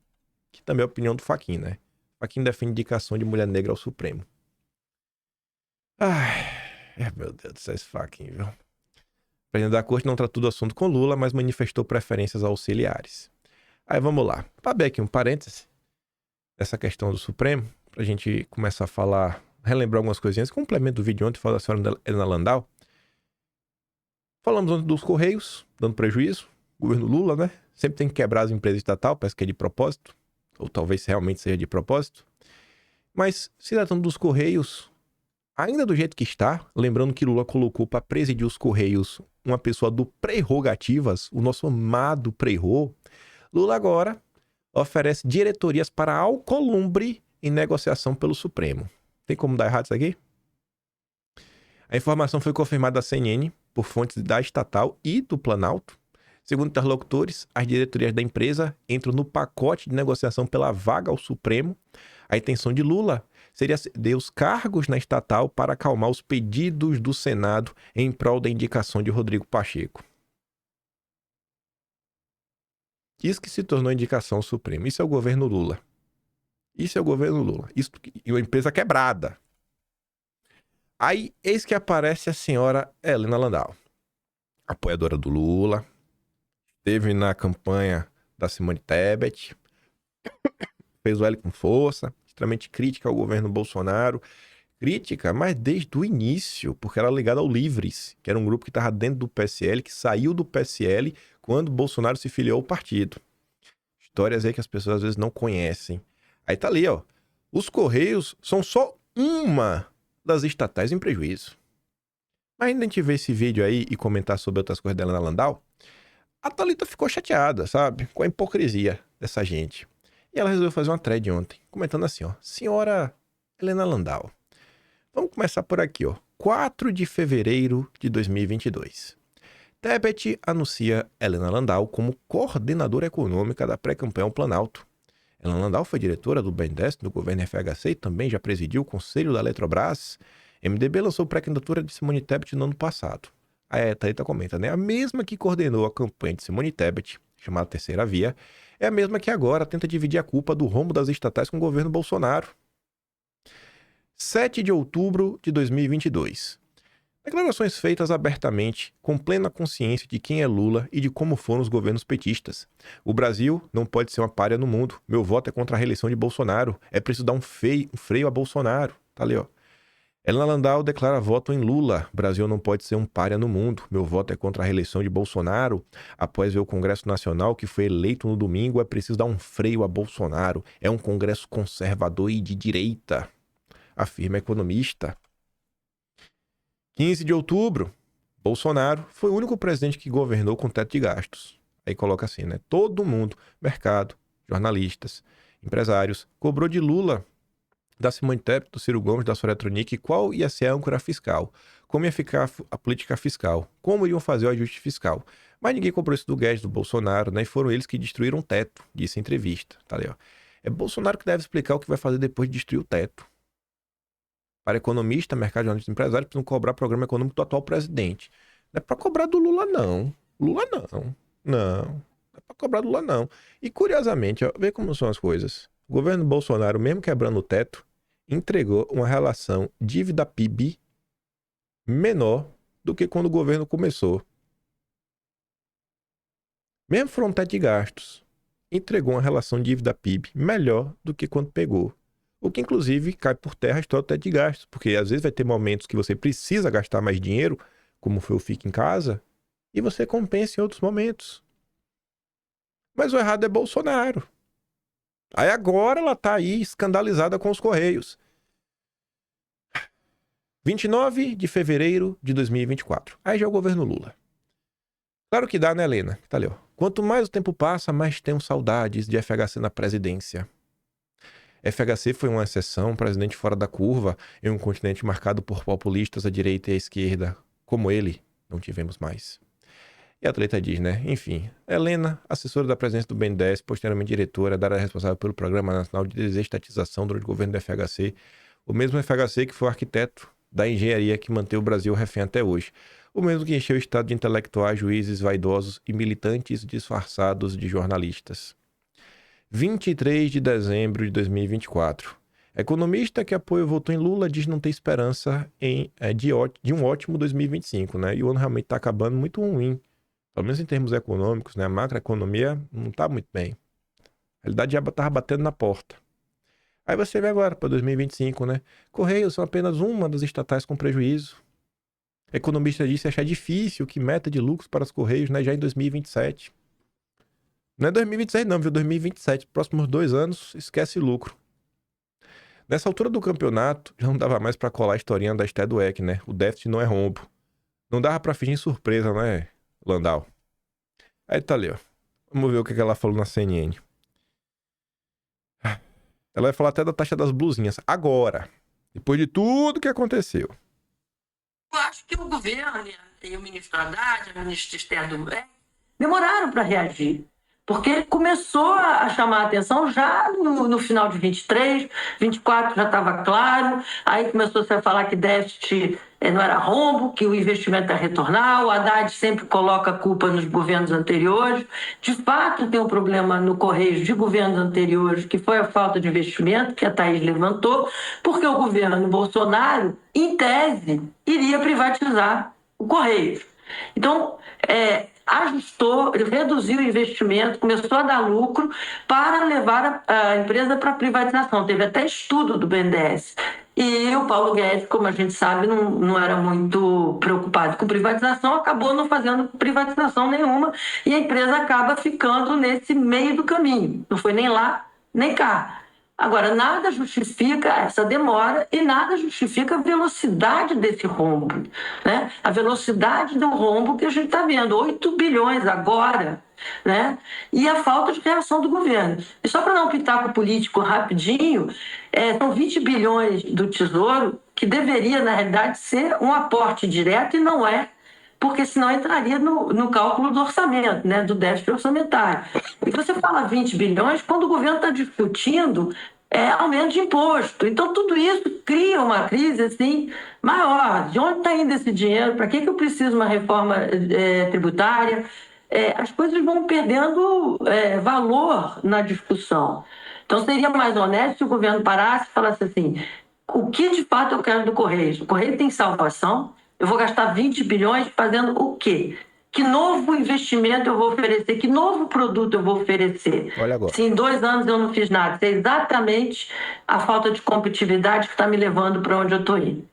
que também é a opinião do Fachin, né? Fachin defende indicação de mulher negra ao Supremo. Ai, meu Deus do céu, esse Fachin, viu? O presidente da corte não tratou do assunto com Lula, mas manifestou preferências auxiliares. Aí vamos lá. Para abrir aqui um parêntese dessa questão do Supremo, pra gente começar a falar, relembrar algumas coisinhas, complemento do vídeo ontem, fala da senhora Helena Landau. Falamos ontem dos Correios, dando prejuízo, governo Lula, né? Sempre tem que quebrar as empresas estatais, parece que é de propósito, ou talvez realmente seja de propósito. Mas se tratando dos Correios, ainda do jeito que está, lembrando que Lula colocou para presidir os Correios uma pessoa do Prerrogativas, o nosso amado Prerro, Lula agora oferece diretorias para a Alcolumbre em negociação pelo Supremo. Tem como dar errado isso aqui? A informação foi confirmada à CNN por fontes da estatal e do Planalto. Segundo interlocutores, as diretorias da empresa entram no pacote de negociação pela vaga ao Supremo. A intenção de Lula seria ceder os cargos na estatal para acalmar os pedidos do Senado em prol da indicação de Rodrigo Pacheco. Isso que se tornou indicação ao Supremo. Isso é o governo Lula. Isso é o governo Lula. Isso e uma empresa quebrada. Aí, eis que aparece a senhora Helena Landau, apoiadora do Lula, esteve na campanha da Simone Tebet, fez o L com força, extremamente crítica ao governo Bolsonaro. Crítica, mas desde o início, porque era ligada ao Livres, que era um grupo que estava dentro do PSL, que saiu do PSL quando Bolsonaro se filiou ao partido. Histórias aí que as pessoas às vezes não conhecem. Aí tá ali, ó. Os Correios são só uma das estatais em prejuízo. Mas ainda a gente ver esse vídeo aí e comentar sobre outras coisas da Helena Landau, a Thalita ficou chateada, sabe? Com a hipocrisia dessa gente. E ela resolveu fazer uma thread ontem, comentando assim, ó. Senhora Helena Landau, vamos começar por aqui, ó. 4 de fevereiro de 2022. Tebet anuncia Helena Landau como coordenadora econômica da pré-campanha ao Planalto. Helena Landau foi diretora do BNDES do governo FHC e também já presidiu o conselho da Eletrobras. MDB lançou pré-candidatura de Simone Tebet no ano passado. A Thalita comenta, né? A mesma que coordenou a campanha de Simone Tebet, chamada Terceira Via, é a mesma que agora tenta dividir a culpa do rombo das estatais com o governo Bolsonaro. 7 de outubro de 2022. Declarações feitas abertamente, com plena consciência de quem é Lula e de como foram os governos petistas. O Brasil não pode ser uma pária no mundo. Meu voto é contra a reeleição de Bolsonaro. É preciso dar um freio a Bolsonaro. Tá ali, ó. Helena Landau declara voto em Lula. Brasil não pode ser um pária no mundo. Meu voto é contra a reeleição de Bolsonaro. Após ver o Congresso Nacional, que foi eleito no domingo, é preciso dar um freio a Bolsonaro. É um Congresso conservador e de direita, afirma economista. 15 de outubro, Bolsonaro foi o único presidente que governou com teto de gastos. Aí coloca assim, né? Todo mundo, mercado, jornalistas, empresários, cobrou de Lula, da Simone Tebet, do Ciro Gomes, da Soraya Tronic, qual ia ser a âncora fiscal, como ia ficar a política fiscal, como iriam fazer o ajuste fiscal. Mas ninguém cobrou isso do Guedes, do Bolsonaro, né? E foram eles que destruíram o teto, disse em entrevista. Tá ali, ó. É Bolsonaro que deve explicar o que vai fazer depois de destruir o teto. Para economista, mercado de jornalistas e empresários, precisam cobrar programa econômico do atual presidente. Não é para cobrar do Lula, não. Lula, não. Não é para cobrar do Lula, não. E, curiosamente, ó, vê como são as coisas. O governo Bolsonaro, mesmo quebrando o teto, entregou uma relação dívida-PIB menor do que quando o governo começou. Mesmo foram teto de gastos, entregou uma relação dívida-PIB melhor do que quando pegou. O que, inclusive, cai por terra a história do teto de gastos. Porque, às vezes, vai ter momentos que você precisa gastar mais dinheiro, como foi o Fica em Casa, e você compensa em outros momentos. Mas o errado é Bolsonaro. Aí agora ela tá aí escandalizada com os Correios. 29 de fevereiro de 2024. Aí já é o governo Lula. Claro que dá, né, Helena? Tá ali, ó. Quanto mais o tempo passa, mais tenho saudades de FHC na presidência. FHC foi uma exceção, um presidente fora da curva, em um continente marcado por populistas à direita e à esquerda. Como ele, não tivemos mais. E a atleta diz, né? Enfim, Helena, assessora da presidência do BNDES, posteriormente diretora da área responsável pelo Programa Nacional de Desestatização durante o governo do FHC, o mesmo FHC que foi o arquiteto da engenharia que manteve o Brasil refém até hoje. O mesmo que encheu o estado de intelectuais, juízes vaidosos e militantes disfarçados de jornalistas. 23 de dezembro de 2024. Economista que apoia o voto em Lula diz não ter esperança de um ótimo 2025, né? E o ano realmente está acabando muito ruim. Pelo menos em termos econômicos, né? A macroeconomia não está muito bem. A realidade já estava batendo na porta. Aí você vê agora para 2025, né? Correios são apenas uma das estatais com prejuízo. Economista disse achar difícil que meta de lucros para os Correios, né? Já em 2027. Não é 2026 não, viu? 2027. Próximos 2 anos, esquece lucro. Nessa altura do campeonato, já não dava mais pra colar a historinha da Esté do EC, né? O déficit não é rombo. Não dava pra fingir surpresa, né, Landau? Aí tá ali, ó. Vamos ver o que ela falou na CNN. Ela vai falar até da taxa das blusinhas. Agora. Depois de tudo que aconteceu. Eu acho que o governo e o ministro Haddad, o ministro Esther demoraram para reagir, porque começou a chamar a atenção já no final de 23, 24 já estava claro, aí começou-se a falar que déficit não era rombo, que o investimento ia retornar, o Haddad sempre coloca a culpa nos governos anteriores. De fato, tem um problema no Correios de governos anteriores, que foi a falta de investimento, que a Thaís levantou, porque o governo Bolsonaro, em tese, iria privatizar o Correios. Então, ajustou, reduziu o investimento, começou a dar lucro para levar a empresa para a privatização. Teve até estudo do BNDES. E o Paulo Guedes, como a gente sabe, não era muito preocupado com privatização, acabou não fazendo privatização nenhuma e a empresa acaba ficando nesse meio do caminho. Não foi nem lá, nem cá. Agora, nada justifica essa demora e nada justifica a velocidade desse rombo, né? A velocidade do rombo que a gente está vendo, 8 bilhões agora, né? E a falta de reação do governo. E só para dar um pitaco político rapidinho, são 20 bilhões do Tesouro que deveria, na realidade, ser um aporte direto e não é, porque senão entraria no cálculo do orçamento, né, do déficit orçamentário. E você fala 20 bilhões quando o governo está discutindo aumento de imposto. Então, tudo isso cria uma crise assim, maior. De onde está indo esse dinheiro? Para que eu preciso de uma reforma tributária? As coisas vão perdendo valor na discussão. Então, seria mais honesto se o governo parasse e falasse assim, o que de fato eu quero do Correios? O Correio tem salvação? Eu vou gastar 20 bilhões fazendo o quê? Que novo investimento eu vou oferecer? Que novo produto eu vou oferecer? Olha agora. Se em 2 anos eu não fiz nada, é exatamente a falta de competitividade que está me levando para onde eu estou indo.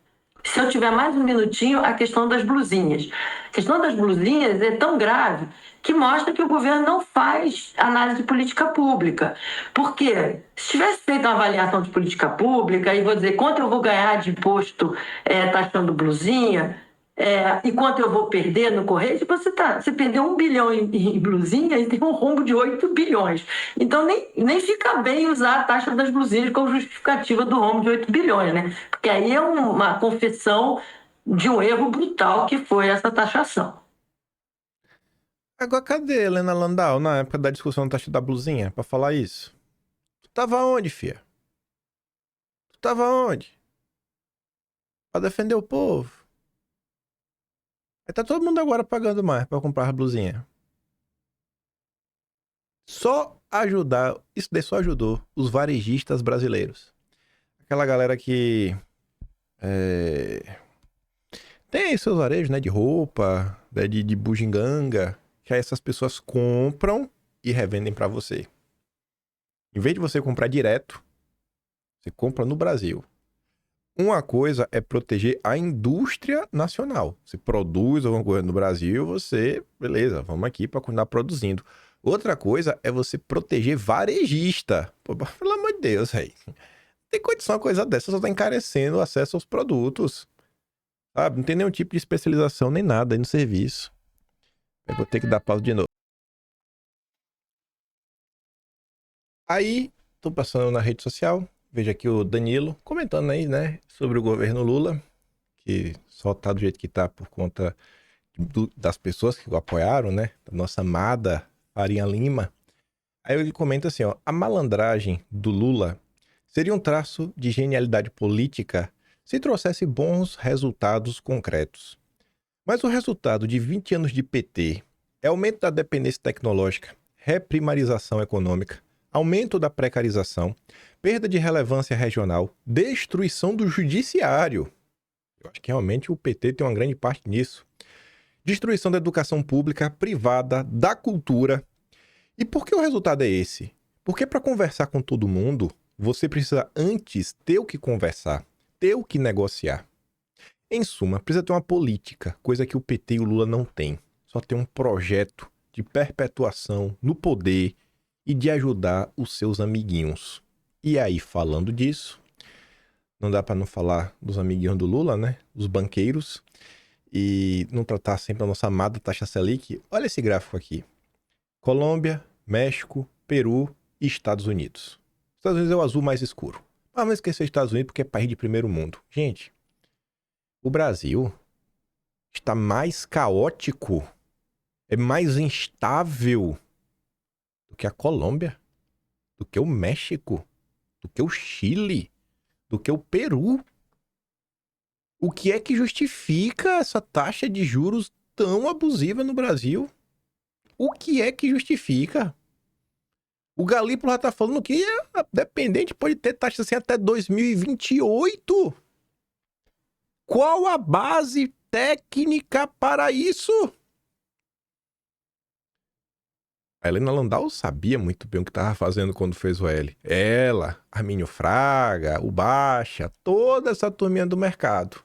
Se eu tiver mais um minutinho, a questão das blusinhas. A questão das blusinhas é tão grave que mostra que o governo não faz análise de política pública. Porque se tivesse feito uma avaliação de política pública, e vou dizer quanto eu vou ganhar de imposto taxando blusinha, e quanto eu vou perder no Correio, você perdeu 1 bilhão em blusinha e tem um rombo de 8 bilhões. Então, nem fica bem usar a taxa das blusinhas como justificativa do rombo de 8 bilhões, né? Porque aí é uma confissão de um erro brutal que foi essa taxação. Agora, cadê Helena Landau na época da discussão da taxa da blusinha pra falar isso? Tu tava onde, fia? Tu tava onde? Pra defender o povo. Aí tá todo mundo agora pagando mais pra comprar a blusinha. Só ajudar, isso daí só ajudou os varejistas brasileiros. Aquela galera que tem seus varejos, né, de roupa, né, de bugiganga, que aí essas pessoas compram e revendem pra você. Em vez de você comprar direto, você compra no Brasil. Uma coisa é proteger a indústria nacional. Você produz alguma coisa no Brasil, você, beleza, vamos aqui para continuar produzindo. Outra coisa é você proteger varejista. Pô, pelo amor de Deus, velho. Tem condição uma coisa dessa, só tá encarecendo o acesso aos produtos. Sabe? Não tem nenhum tipo de especialização nem nada aí no serviço. Eu vou ter que dar pausa de novo. Aí, tô passando na rede social. Vejo aqui o Danilo comentando aí, né, sobre o governo Lula, que só tá do jeito que tá por conta das pessoas que o apoiaram, né, da nossa amada Farinha Lima. Aí ele comenta assim, ó, a malandragem do Lula seria um traço de genialidade política se trouxesse bons resultados concretos. Mas o resultado de 20 anos de PT é aumento da dependência tecnológica, reprimarização econômica, aumento da precarização, perda de relevância regional, destruição do judiciário. Eu acho que realmente o PT tem uma grande parte nisso. Destruição da educação pública, privada, da cultura. E por que o resultado é esse? Porque para conversar com todo mundo, você precisa antes ter o que conversar, ter o que negociar. Em suma, precisa ter uma política, coisa que o PT e o Lula não têm. Só tem um projeto de perpetuação no poder e de ajudar os seus amiguinhos. E aí, falando disso, não dá para não falar dos amiguinhos do Lula, né? Os banqueiros. E não tratar sempre a nossa amada taxa Selic. Olha esse gráfico aqui. Colômbia, México, Peru e Estados Unidos. Estados Unidos é o azul mais escuro. Mas não esquecer Estados Unidos porque é país de primeiro mundo. Gente, o Brasil está mais caótico, é mais instável do que a Colômbia, do que o México, do que o Chile, do que o Peru. O que é que justifica essa taxa de juros tão abusiva no Brasil? O que é que justifica? O Galípolo já tá falando que a dependente pode ter taxa assim até 2028. Qual a base técnica para isso? A Helena Landau sabia muito bem o que estava fazendo quando fez o L. Ela, Armínio Fraga, o Baixa, toda essa turminha do mercado.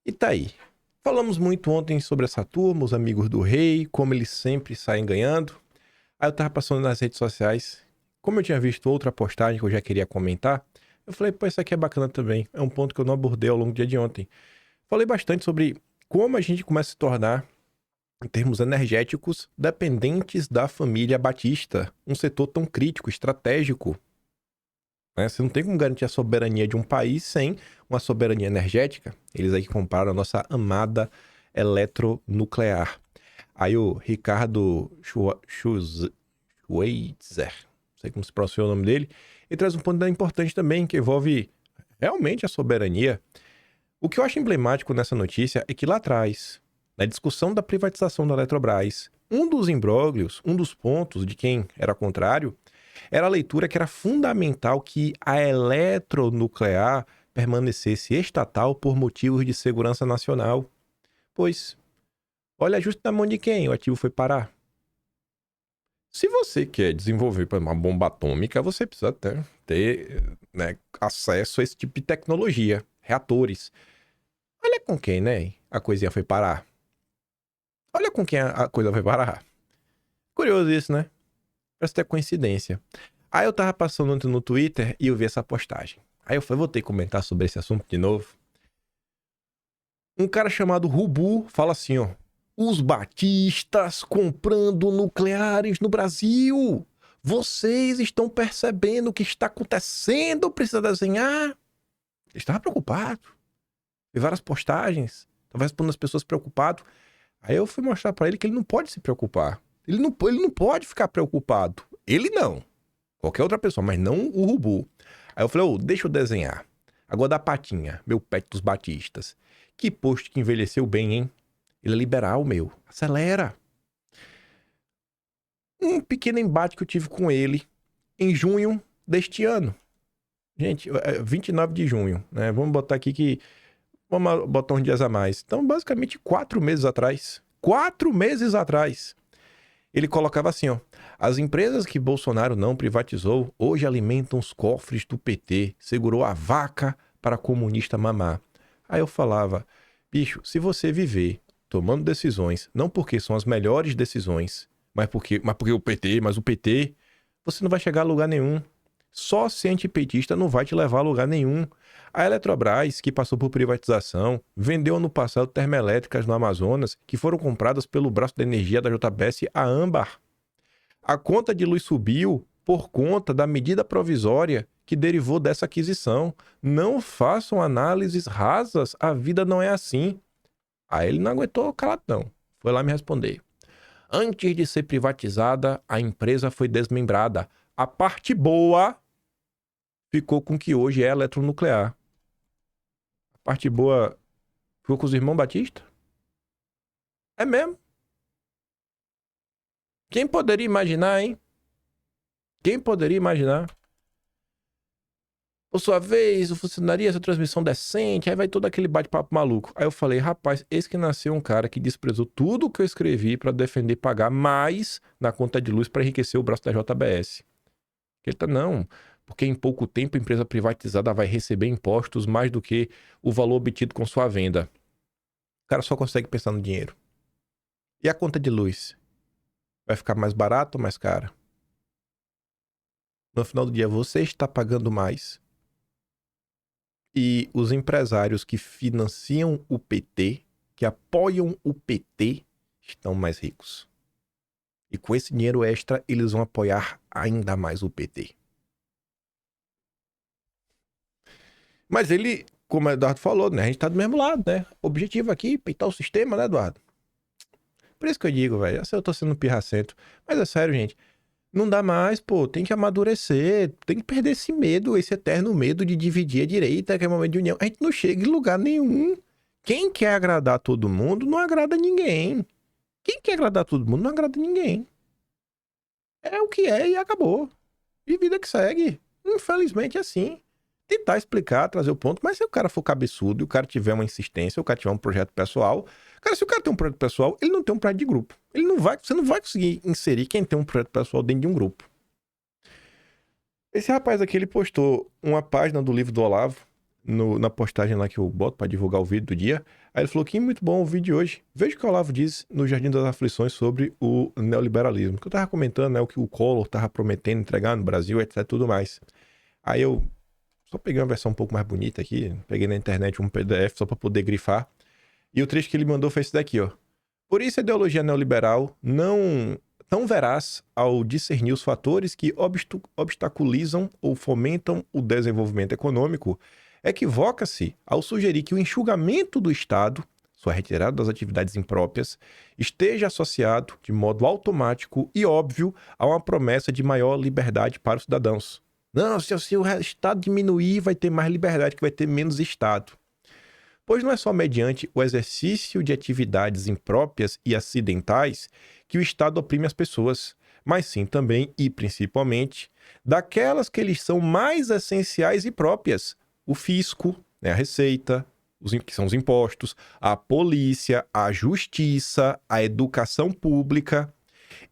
E tá aí. Falamos muito ontem sobre essa turma, os amigos do rei, como eles sempre saem ganhando. Aí eu tava passando nas redes sociais. Como eu tinha visto outra postagem que eu já queria comentar, eu falei, pô, isso aqui é bacana também. É um ponto que eu não abordei ao longo do dia de ontem. Falei bastante sobre como a gente começa a se tornar, em termos energéticos, dependentes da família Batista. Um setor tão crítico, estratégico. Né? Você não tem como garantir a soberania de um país sem uma soberania energética. Eles aí compraram a nossa amada eletronuclear. Aí o Ricardo Schweitzer, não sei como se pronuncia o nome dele, ele traz um ponto importante também, que envolve realmente a soberania. O que eu acho emblemático nessa notícia é que lá atrás, na discussão da privatização da Eletrobras, um dos imbróglios, um dos pontos de quem era contrário, era a leitura que era fundamental que a eletronuclear permanecesse estatal por motivos de segurança nacional. Pois, olha justo na mão de quem o ativo foi parar. Se você quer desenvolver uma bomba atômica, você precisa ter né, acesso a esse tipo de tecnologia, reatores. Olha com quem, né? A coisinha foi parar. Olha com quem a coisa foi parar. Curioso isso, né? Parece ter coincidência. Aí eu tava passando ontem no Twitter e eu vi essa postagem. Aí eu falei, vou ter que comentar sobre esse assunto de novo. Um cara chamado Rubu fala assim, ó. Os batistas comprando nucleares no Brasil. Vocês estão percebendo o que está acontecendo? Precisa desenhar? Ele estava preocupado. Vi várias postagens. Estava respondendo as pessoas preocupado. Aí eu fui mostrar para ele que ele não pode se preocupar. Ele não pode ficar preocupado. Ele não. Qualquer outra pessoa, mas não o Rubu. Aí eu falei, deixa eu desenhar. Agora da patinha, meu pet dos batistas. Que post que envelheceu bem, hein? Ele é liberal, meu. Acelera. Um pequeno embate que eu tive com ele em junho deste ano. Gente, 29 de junho, né? Vamos botar aqui que... Vamos botar uns dias a mais. Então, basicamente, 4 meses atrás. 4 meses atrás. Ele colocava assim, ó. As empresas que Bolsonaro não privatizou hoje alimentam os cofres do PT. Segurou a vaca para comunista mamar. Aí eu falava, bicho, se você viver tomando decisões, não porque são as melhores decisões, mas porque o PT, você não vai chegar a lugar nenhum. Só ser antipetista não vai te levar a lugar nenhum. A Eletrobras, que passou por privatização, vendeu ano passado termoelétricas no Amazonas, que foram compradas pelo braço da energia da JBS, a Âmbar. A conta de luz subiu por conta da medida provisória que derivou dessa aquisição. Não façam análises rasas, a vida não é assim. Aí ele não aguentou calado não. Foi lá me responder. Antes de ser privatizada, a empresa foi desmembrada. A parte boa ficou com o que hoje é eletronuclear. A parte boa ficou com os irmãos Batista? É mesmo? Quem poderia imaginar, hein? Quem poderia imaginar? Por sua vez, o funcionaria essa transmissão decente, aí vai todo aquele bate-papo maluco. Aí eu falei, rapaz, esse que nasceu um cara que desprezou tudo que eu escrevi pra defender pagar mais na conta de luz pra enriquecer o braço da JBS. Ele tá, não, porque em pouco tempo a empresa privatizada vai receber impostos mais do que o valor obtido com sua venda. O cara só consegue pensar no dinheiro. E a conta de luz? Vai ficar mais barato ou mais cara? No final do dia, você está pagando mais. E os empresários que financiam o PT, que apoiam o PT, estão mais ricos. E com esse dinheiro extra, eles vão apoiar ainda mais o PT. Mas ele como o Eduardo falou, né? A gente tá do mesmo lado, né? O objetivo aqui, peitar o sistema, né, Eduardo? Por isso que eu digo, velho, eu tô sendo pirracento. Mas é sério, gente. Não dá mais, pô. Tem que amadurecer. Tem que perder esse medo, esse eterno medo de dividir a direita, que é momento de união. A gente não chega em lugar nenhum. Quem quer agradar todo mundo, não agrada ninguém. Quem quer agradar todo mundo, não agrada ninguém. É o que é e acabou. E vida que segue. Infelizmente é assim. Tentar explicar, trazer o ponto, mas se o cara for cabeçudo e o cara tiver uma insistência, o cara tiver um projeto pessoal, cara, se o cara tem um projeto pessoal, ele não tem um projeto de grupo. Você não vai conseguir inserir quem tem um projeto pessoal dentro de um grupo. Esse rapaz aqui, ele postou uma página do livro do Olavo, na postagem lá que eu boto para divulgar o vídeo do dia. Aí ele falou que muito bom o vídeo de hoje. Veja o que o Olavo diz no Jardim das Aflições sobre o neoliberalismo. Que eu tava comentando, né, o que o Collor tava prometendo entregar no Brasil, etc, tudo mais. Aí eu só peguei uma versão um pouco mais bonita aqui, peguei na internet um PDF só para poder grifar. E o trecho que ele mandou foi esse daqui, ó. Por isso a ideologia neoliberal não tão veraz ao discernir os fatores que obstaculizam ou fomentam o desenvolvimento econômico, equivoca-se ao sugerir que o enxugamento do Estado, sua retirada das atividades impróprias, esteja associado de modo automático e óbvio a uma promessa de maior liberdade para os cidadãos. Não, se o Estado diminuir, vai ter mais liberdade, que vai ter menos Estado. Pois não é só mediante o exercício de atividades impróprias e acidentais que o Estado oprime as pessoas, mas sim também e principalmente daquelas que lhes são mais essenciais e próprias. O fisco, né, a receita, que são os impostos, a polícia, a justiça, a educação pública.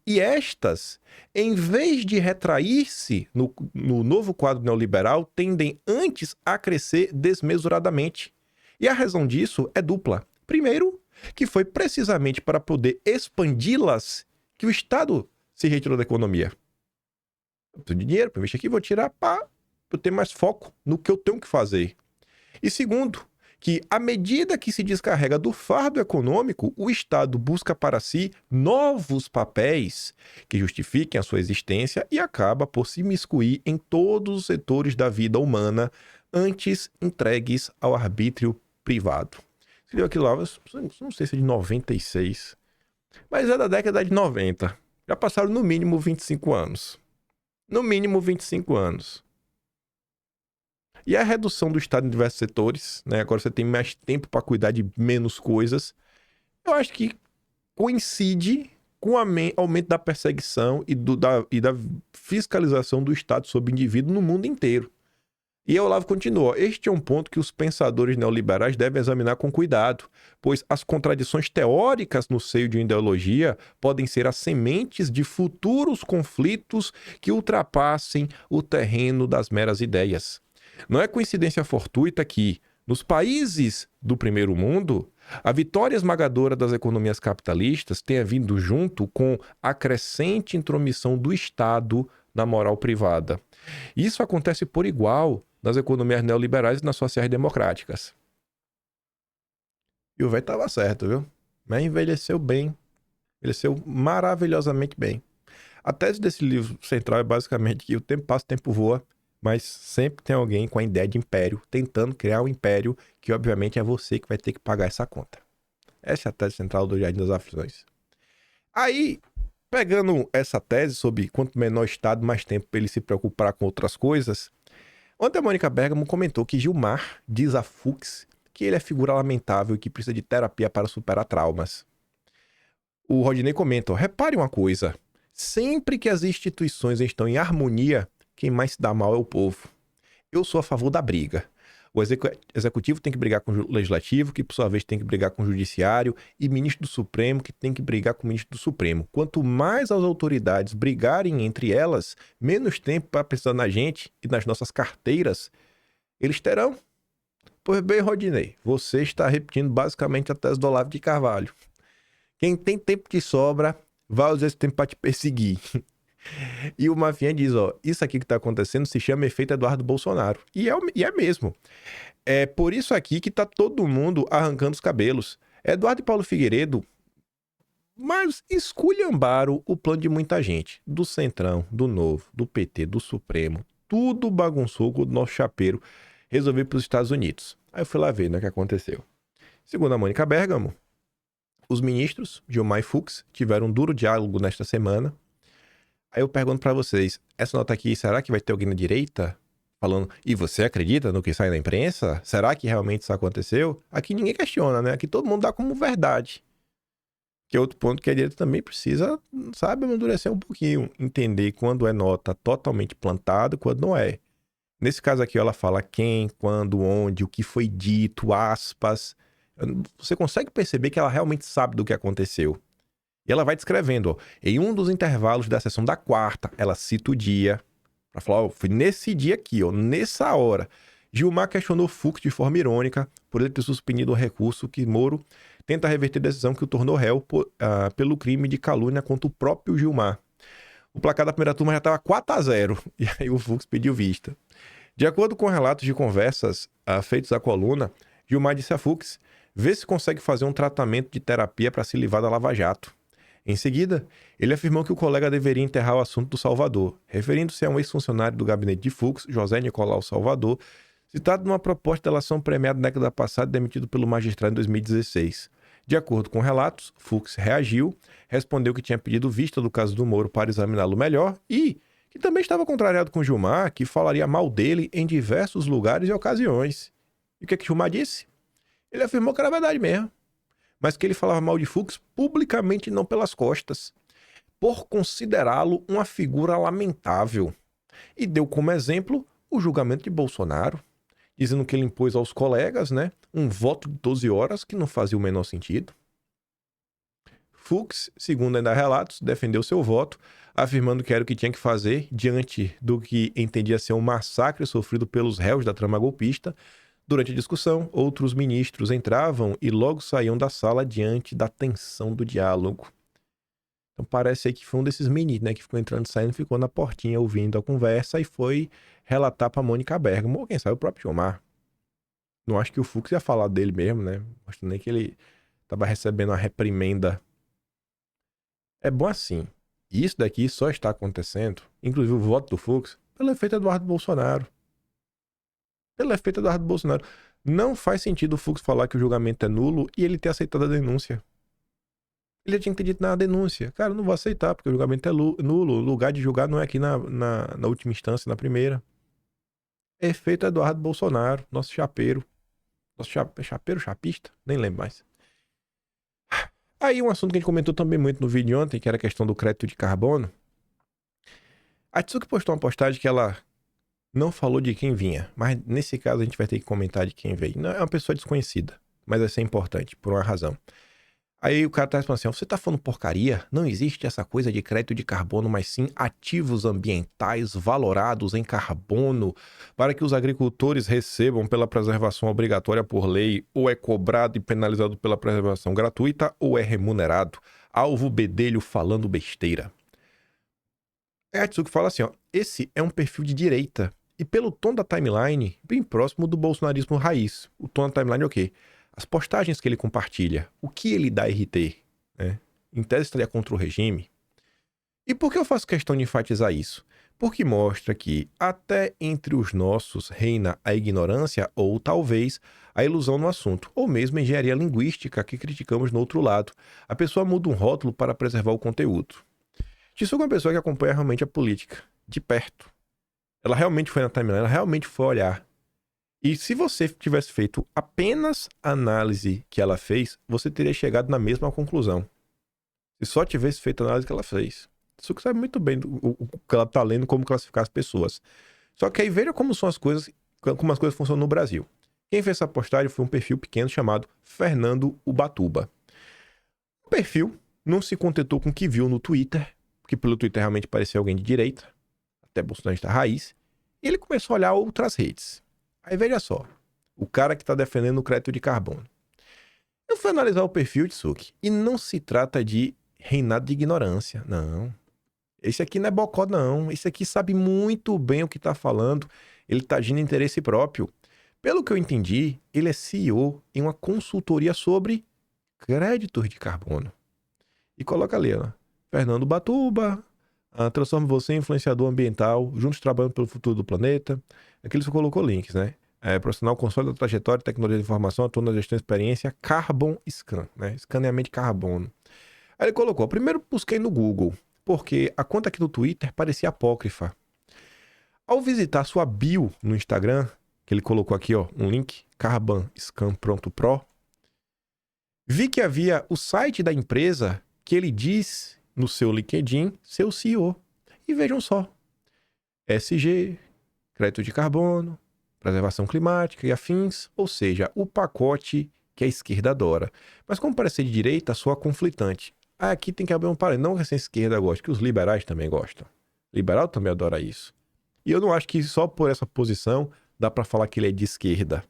E estas, em vez de retrair-se no novo quadro neoliberal, tendem antes a crescer desmesuradamente. E a razão disso é dupla. Primeiro, que foi precisamente para poder expandi-las que o Estado se retirou da economia. Eu preciso de dinheiro para investir aqui, vou tirar para eu ter mais foco no que eu tenho que fazer. E segundo, que à medida que se descarrega do fardo econômico, o Estado busca para si novos papéis que justifiquem a sua existência e acaba por se imiscuir em todos os setores da vida humana antes entregues ao arbítrio privado. Se deu aquilo lá, não sei se é de 96, mas é da década de 90. Já passaram no mínimo 25 anos. No mínimo 25 anos. E a redução do Estado em diversos setores, né? Agora você tem mais tempo para cuidar de menos coisas. Eu acho que coincide com o aumento da perseguição e da fiscalização do Estado sobre o indivíduo no mundo inteiro. E Olavo continua: este é um ponto que os pensadores neoliberais devem examinar com cuidado, pois as contradições teóricas no seio de uma ideologia podem ser as sementes de futuros conflitos que ultrapassem o terreno das meras ideias. Não é coincidência fortuita que, nos países do primeiro mundo, a vitória esmagadora das economias capitalistas tenha vindo junto com a crescente intromissão do Estado na moral privada. Isso acontece por igual nas economias neoliberais e nas sociais democráticas. E o velho estava certo, viu? Mas envelheceu bem. Envelheceu maravilhosamente bem. A tese desse livro central é basicamente que o tempo passa, o tempo voa, mas sempre tem alguém com a ideia de império, tentando criar um império que, obviamente, é você que vai ter que pagar essa conta. Essa é a tese central do Jardim das Aflições. Aí, pegando essa tese sobre quanto menor o Estado, mais tempo para ele se preocupar com outras coisas, ontem a Mônica Bergamo comentou que Gilmar diz a Fux que ele é figura lamentável e que precisa de terapia para superar traumas. O Rodinei comenta: repare uma coisa, sempre que as instituições estão em harmonia, quem mais se dá mal é o povo. Eu sou a favor da briga. O executivo tem que brigar com o legislativo, que por sua vez tem que brigar com o judiciário, e ministro do Supremo, que tem que brigar com o ministro do Supremo. Quanto mais as autoridades brigarem entre elas, menos tempo para pensar na gente e nas nossas carteiras eles terão. Pois bem, Rodinei, você está repetindo basicamente a tese do Olavo de Carvalho. Quem tem tempo que sobra, vai usar esse tempo para te perseguir. E o Mafian diz, ó, isso aqui que tá acontecendo se chama efeito Eduardo Bolsonaro. E é mesmo. É por isso aqui que tá todo mundo arrancando os cabelos. Eduardo e Paulo Figueiredo, mas esculhambaram o plano de muita gente. Do Centrão, do Novo, do PT, do Supremo. Tudo bagunçou com o nosso chapeiro. resolveu ir para os Estados Unidos. Aí eu fui lá ver, né, o que aconteceu. Segundo a Mônica Bergamo, os ministros Gilmar e Fux tiveram um duro diálogo nesta semana. Aí eu pergunto para vocês, essa nota aqui, será que vai ter alguém na direita falando, e você acredita no que sai na imprensa? Será que realmente isso aconteceu? Aqui ninguém questiona, né? Aqui todo mundo dá como verdade. Que é outro ponto que a direita também precisa, sabe, amadurecer um pouquinho. Entender quando é nota totalmente plantada e quando não é. Nesse caso aqui, ela fala quem, quando, onde, o que foi dito, aspas. Você consegue perceber que ela realmente sabe do que aconteceu. E ela vai descrevendo, ó, em um dos intervalos da sessão da quarta, ela cita o dia, para falar, ó, foi nesse dia aqui, ó, nessa hora. Gilmar questionou Fux de forma irônica por ele ter suspendido o recurso que Moro tenta reverter a decisão que o tornou réu pelo crime de calúnia contra o próprio Gilmar. O placar da primeira turma já estava 4-0, e aí o Fux pediu vista. De acordo com relatos de conversas feitos à coluna, Gilmar disse a Fux, vê se consegue fazer um tratamento de terapia para se livrar da Lava Jato. Em seguida, ele afirmou que o colega deveria enterrar o assunto do Salvador, referindo-se a um ex-funcionário do gabinete de Fux, José Nicolau Salvador, citado numa proposta de delação premiada na década passada e demitido pelo magistrado em 2016. De acordo com relatos, Fux reagiu, respondeu que tinha pedido vista do caso do Moro para examiná-lo melhor e que também estava contrariado com Gilmar, que falaria mal dele em diversos lugares e ocasiões. E o que Gilmar disse? Ele afirmou que era verdade mesmo, mas que ele falava mal de Fux publicamente e não pelas costas, por considerá-lo uma figura lamentável. E deu como exemplo o julgamento de Bolsonaro, dizendo que ele impôs aos colegas, né, um voto de 12 horas que não fazia o menor sentido. Fux, segundo ainda relatos, defendeu seu voto, afirmando que era o que tinha que fazer diante do que entendia ser um massacre sofrido pelos réus da trama golpista. Durante a discussão, outros ministros entravam e logo saíam da sala diante da tensão do diálogo. Então parece aí que foi um desses ministros, né, que ficou entrando e saindo, ficou na portinha ouvindo a conversa e foi relatar para Mônica Bergamo, ou quem sabe o próprio Gilmar. Não acho que o Fux ia falar dele mesmo, né? Acho nem que ele estava recebendo uma reprimenda. É bom assim. Isso daqui só está acontecendo, inclusive o voto do Fux, pelo efeito Eduardo Bolsonaro. Pelo efeito Eduardo Bolsonaro. Não faz sentido o Fux falar que o julgamento é nulo e ele ter aceitado a denúncia. Ele já tinha que ter dito na denúncia. Cara, eu não vou aceitar, porque o julgamento é nulo. O lugar de julgar não é aqui na última instância, na primeira. É efeito Eduardo Bolsonaro, nosso chapeiro. Nosso chapeiro, chapista? Nem lembro mais. Aí um assunto que a gente comentou também muito no vídeo de ontem, que era a questão do crédito de carbono. A Tsuki postou uma postagem que ela não falou de quem vinha, mas nesse caso a gente vai ter que comentar de quem veio. Não, é uma pessoa desconhecida, mas vai ser importante, por uma razão. Aí o cara tá respondendo assim, você tá falando porcaria? Não existe essa coisa de crédito de carbono, mas sim ativos ambientais valorados em carbono para que os agricultores recebam pela preservação obrigatória por lei, ou é cobrado e penalizado pela preservação gratuita, ou é remunerado. Alvo Bedelho falando besteira. A Atsuki fala assim, ó, esse é um perfil de direita e pelo tom da timeline, bem próximo do bolsonarismo raiz. O tom da timeline é o quê? As postagens que ele compartilha, o que ele dá RT, né? Em tese estaria contra o regime. E por que eu faço questão de enfatizar isso? Porque mostra que até entre os nossos reina a ignorância ou talvez a ilusão no assunto, ou mesmo a engenharia linguística que criticamos no outro lado. A pessoa muda um rótulo para preservar o conteúdo. Isso é uma pessoa que acompanha realmente a política, de perto. Ela realmente foi na timeline, ela realmente foi olhar. E se você tivesse feito apenas a análise que ela fez, você teria chegado na mesma conclusão. Se só tivesse feito a análise que ela fez. Isso que sabe muito bem o que ela está lendo, como classificar as pessoas. Só que aí veja como são as coisas, como as coisas funcionam no Brasil. Quem fez essa postagem foi um perfil pequeno chamado Fernando Ubatuba. O perfil não se contentou com o que viu no Twitter, porque pelo Twitter realmente parecia alguém de direita, até bolsonarista raiz, e ele começou a olhar outras redes. Aí veja só, o cara que está defendendo o crédito de carbono. Eu fui analisar o perfil de Tsuki, e não se trata de reinado de ignorância, não. Esse aqui não é bocó, não. Esse aqui sabe muito bem o que está falando, ele está agindo em interesse próprio. Pelo que eu entendi, ele é CEO em uma consultoria sobre créditos de carbono. E coloca ali, ó, Fernando Batuba, transforma você em influenciador ambiental, juntos trabalhando pelo futuro do planeta. Aqui ele só colocou links, né? profissional com sólida trajetória, tecnologia de informação, atua na gestão de experiência, Carbon Scan, né? Escaneamento de carbono. Aí ele colocou, primeiro busquei no Google, porque a conta aqui do Twitter parecia apócrifa. Ao visitar sua bio no Instagram, que ele colocou aqui, ó, um link, Carbon Scan Pronto Pro, vi que havia o site da empresa que ele diz no seu LinkedIn, seu CEO. E vejam só, ESG, crédito de carbono, preservação climática e afins, ou seja, o pacote que a esquerda adora. Mas como parecer de direita, soa conflitante. Aqui tem que abrir um parênteses, não que a esquerda goste, que os liberais também gostam. Liberal também adora isso. E eu não acho que só por essa posição dá para falar que ele é de esquerda.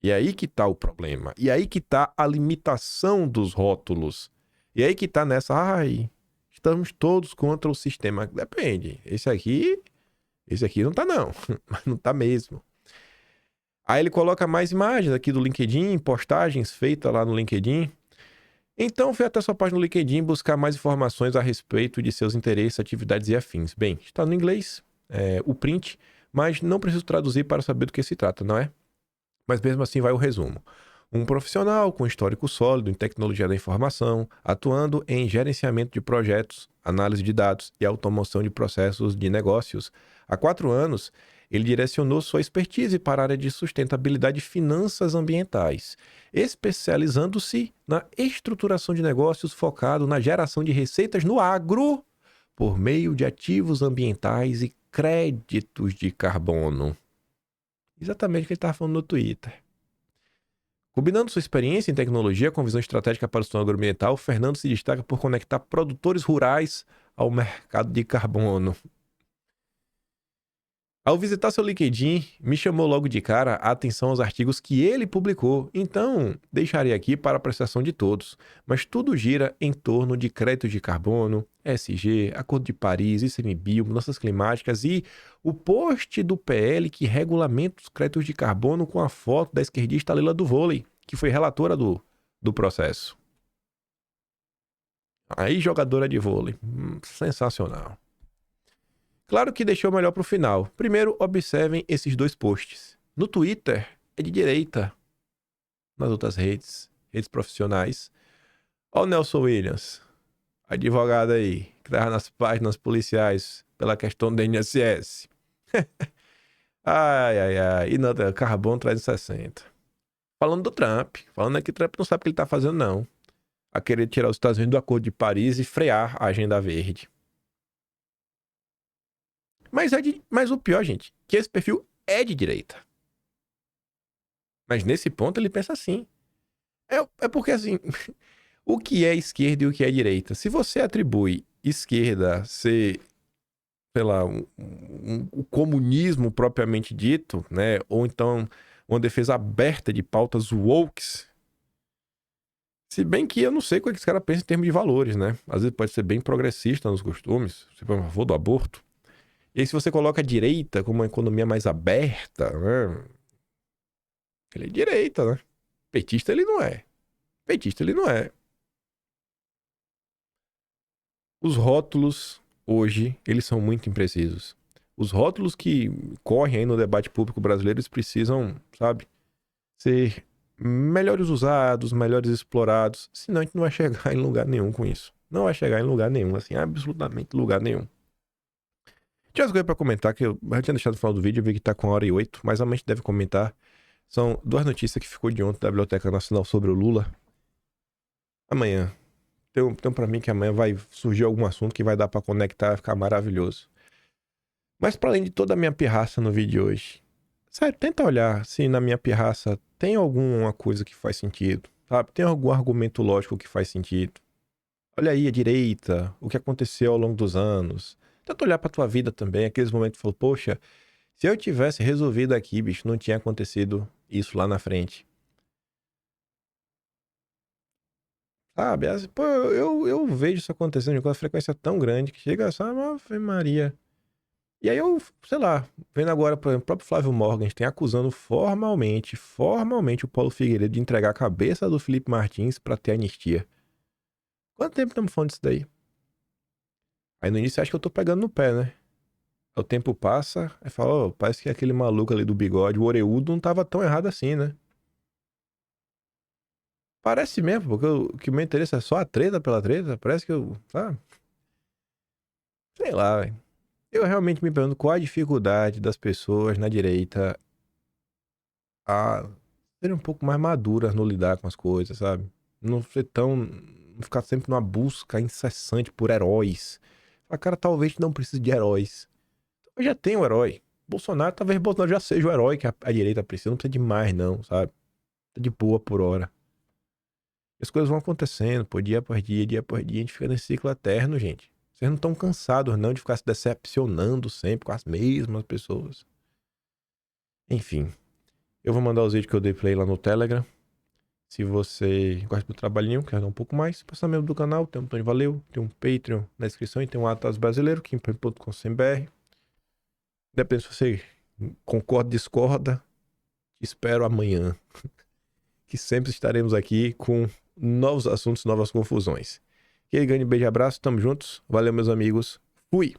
E é aí que tá o problema. E é aí que tá a limitação dos rótulos. E é aí que tá nessa, estamos todos contra o sistema. Depende. Esse aqui não tá não. Mas não tá mesmo. Aí ele coloca mais imagens aqui do LinkedIn, postagens feitas lá no LinkedIn. Então, fui até sua página no LinkedIn buscar mais informações a respeito de seus interesses, atividades e afins. Bem, está no inglês, o print, mas não preciso traduzir para saber do que se trata, não é? Mas mesmo assim vai o resumo. Um profissional com histórico sólido em tecnologia da informação, atuando em gerenciamento de projetos, análise de dados e automação de processos de negócios. Há 4 anos, ele direcionou sua expertise para a área de sustentabilidade e finanças ambientais, especializando-se na estruturação de negócios focado na geração de receitas no agro por meio de ativos ambientais e créditos de carbono. Exatamente o que ele estava falando no Twitter. Combinando sua experiência em tecnologia com visão estratégica para o setor agroambiental, Fernando se destaca por conectar produtores rurais ao mercado de carbono. Ao visitar seu LinkedIn, me chamou logo de cara a atenção aos artigos que ele publicou, então deixarei aqui para a apreciação de todos. Mas tudo gira em torno de créditos de carbono, ESG, Acordo de Paris, ICMBio, mudanças climáticas e o post do PL que regulamenta os créditos de carbono com a foto da esquerdista Leila do Vôlei, que foi relatora do processo. Aí, jogadora de vôlei. Sensacional. Claro que deixou melhor para o final. Primeiro, observem esses 2 posts. No Twitter, é de direita. Nas outras redes profissionais. Olha o Nelson Williams, advogado aí, que estava nas páginas policiais pela questão do INSS. E no Carbono 360. Falando do Trump. Falando que o Trump não sabe o que ele está fazendo, não. A querer tirar os Estados Unidos do Acordo de Paris e frear a Agenda Verde. Mas o pior, gente, que esse perfil é de direita. Mas nesse ponto ele pensa assim. É porque assim, o que é esquerda e o que é direita? Se você atribui esquerda ser, sei lá, o comunismo propriamente dito, né? Ou então uma defesa aberta de pautas wokes. Se bem que eu não sei o que esse cara pensa em termos de valores, né? Às vezes pode ser bem progressista nos costumes, se for a favor do aborto. E aí, se você coloca a direita como uma economia mais aberta, né? Ele é direita, né? Petista ele não é. Os rótulos, hoje, eles são muito imprecisos. Os rótulos que correm aí no debate público brasileiro, eles precisam, sabe, ser melhores usados, melhores explorados. Senão a gente não vai chegar em lugar nenhum com isso. Não vai chegar em lugar nenhum, assim, absolutamente lugar nenhum. Tinha umas coisas pra comentar que eu já tinha deixado no final do vídeo, eu vi que tá com 1h08, mas a gente deve comentar. São 2 notícias que ficou de ontem da Biblioteca Nacional sobre o Lula. Amanhã. Então pra mim que amanhã vai surgir algum assunto que vai dar pra conectar, vai ficar maravilhoso. Mas pra além de toda a minha pirraça no vídeo de hoje, sério, tenta olhar se na minha pirraça tem alguma coisa que faz sentido, sabe? Tem algum argumento lógico que faz sentido. Olha aí a direita, o que aconteceu ao longo dos anos. Tenta olhar pra tua vida também, aqueles momentos que falou, poxa, se eu tivesse resolvido aqui, bicho, não tinha acontecido isso lá na frente. Sabe? Pô, eu vejo isso acontecendo com uma frequência tão grande que chega só uma Ave Maria. E aí eu, sei lá, vendo agora, por exemplo, o próprio Flávio Morgan tem acusando formalmente o Paulo Figueiredo de entregar a cabeça do Felipe Martins pra ter anistia. Quanto tempo estamos falando disso daí? Aí no início acho que eu tô pegando no pé, né? O tempo passa, aí fala, ó, parece que aquele maluco ali do bigode, o oreudo, não tava tão errado assim, né? Parece mesmo, porque o que me interessa é só a treta pela treta. Parece que eu. Sabe? Sei lá, velho. Eu realmente me pergunto qual a dificuldade das pessoas na direita a serem um pouco mais maduras no lidar com as coisas, sabe? Não ser tão. Não ficar sempre numa busca incessante por heróis. A cara talvez não precise de heróis. Eu já tenho um herói. Talvez Bolsonaro já seja o herói que a direita precisa. Não precisa de mais, não, sabe? Tá de boa por hora. E as coisas vão acontecendo, pô, dia após dia, dia após dia. A gente fica nesse ciclo eterno, gente. Vocês não estão cansados, não, de ficar se decepcionando sempre com as mesmas pessoas. Enfim. Eu vou mandar os vídeos que eu dei play lá no Telegram. Se você gosta do trabalhinho, quer dar um pouco mais, passa membro do canal, tem um botão de valeu, tem um Patreon na descrição e tem um Atlas Brasileiro, kimper.com.br. Depende se você concorda ou discorda. Te espero amanhã. Que sempre estaremos aqui com novos assuntos, novas confusões. Aquele grande beijo e abraço, tamo juntos. Valeu, meus amigos. Fui!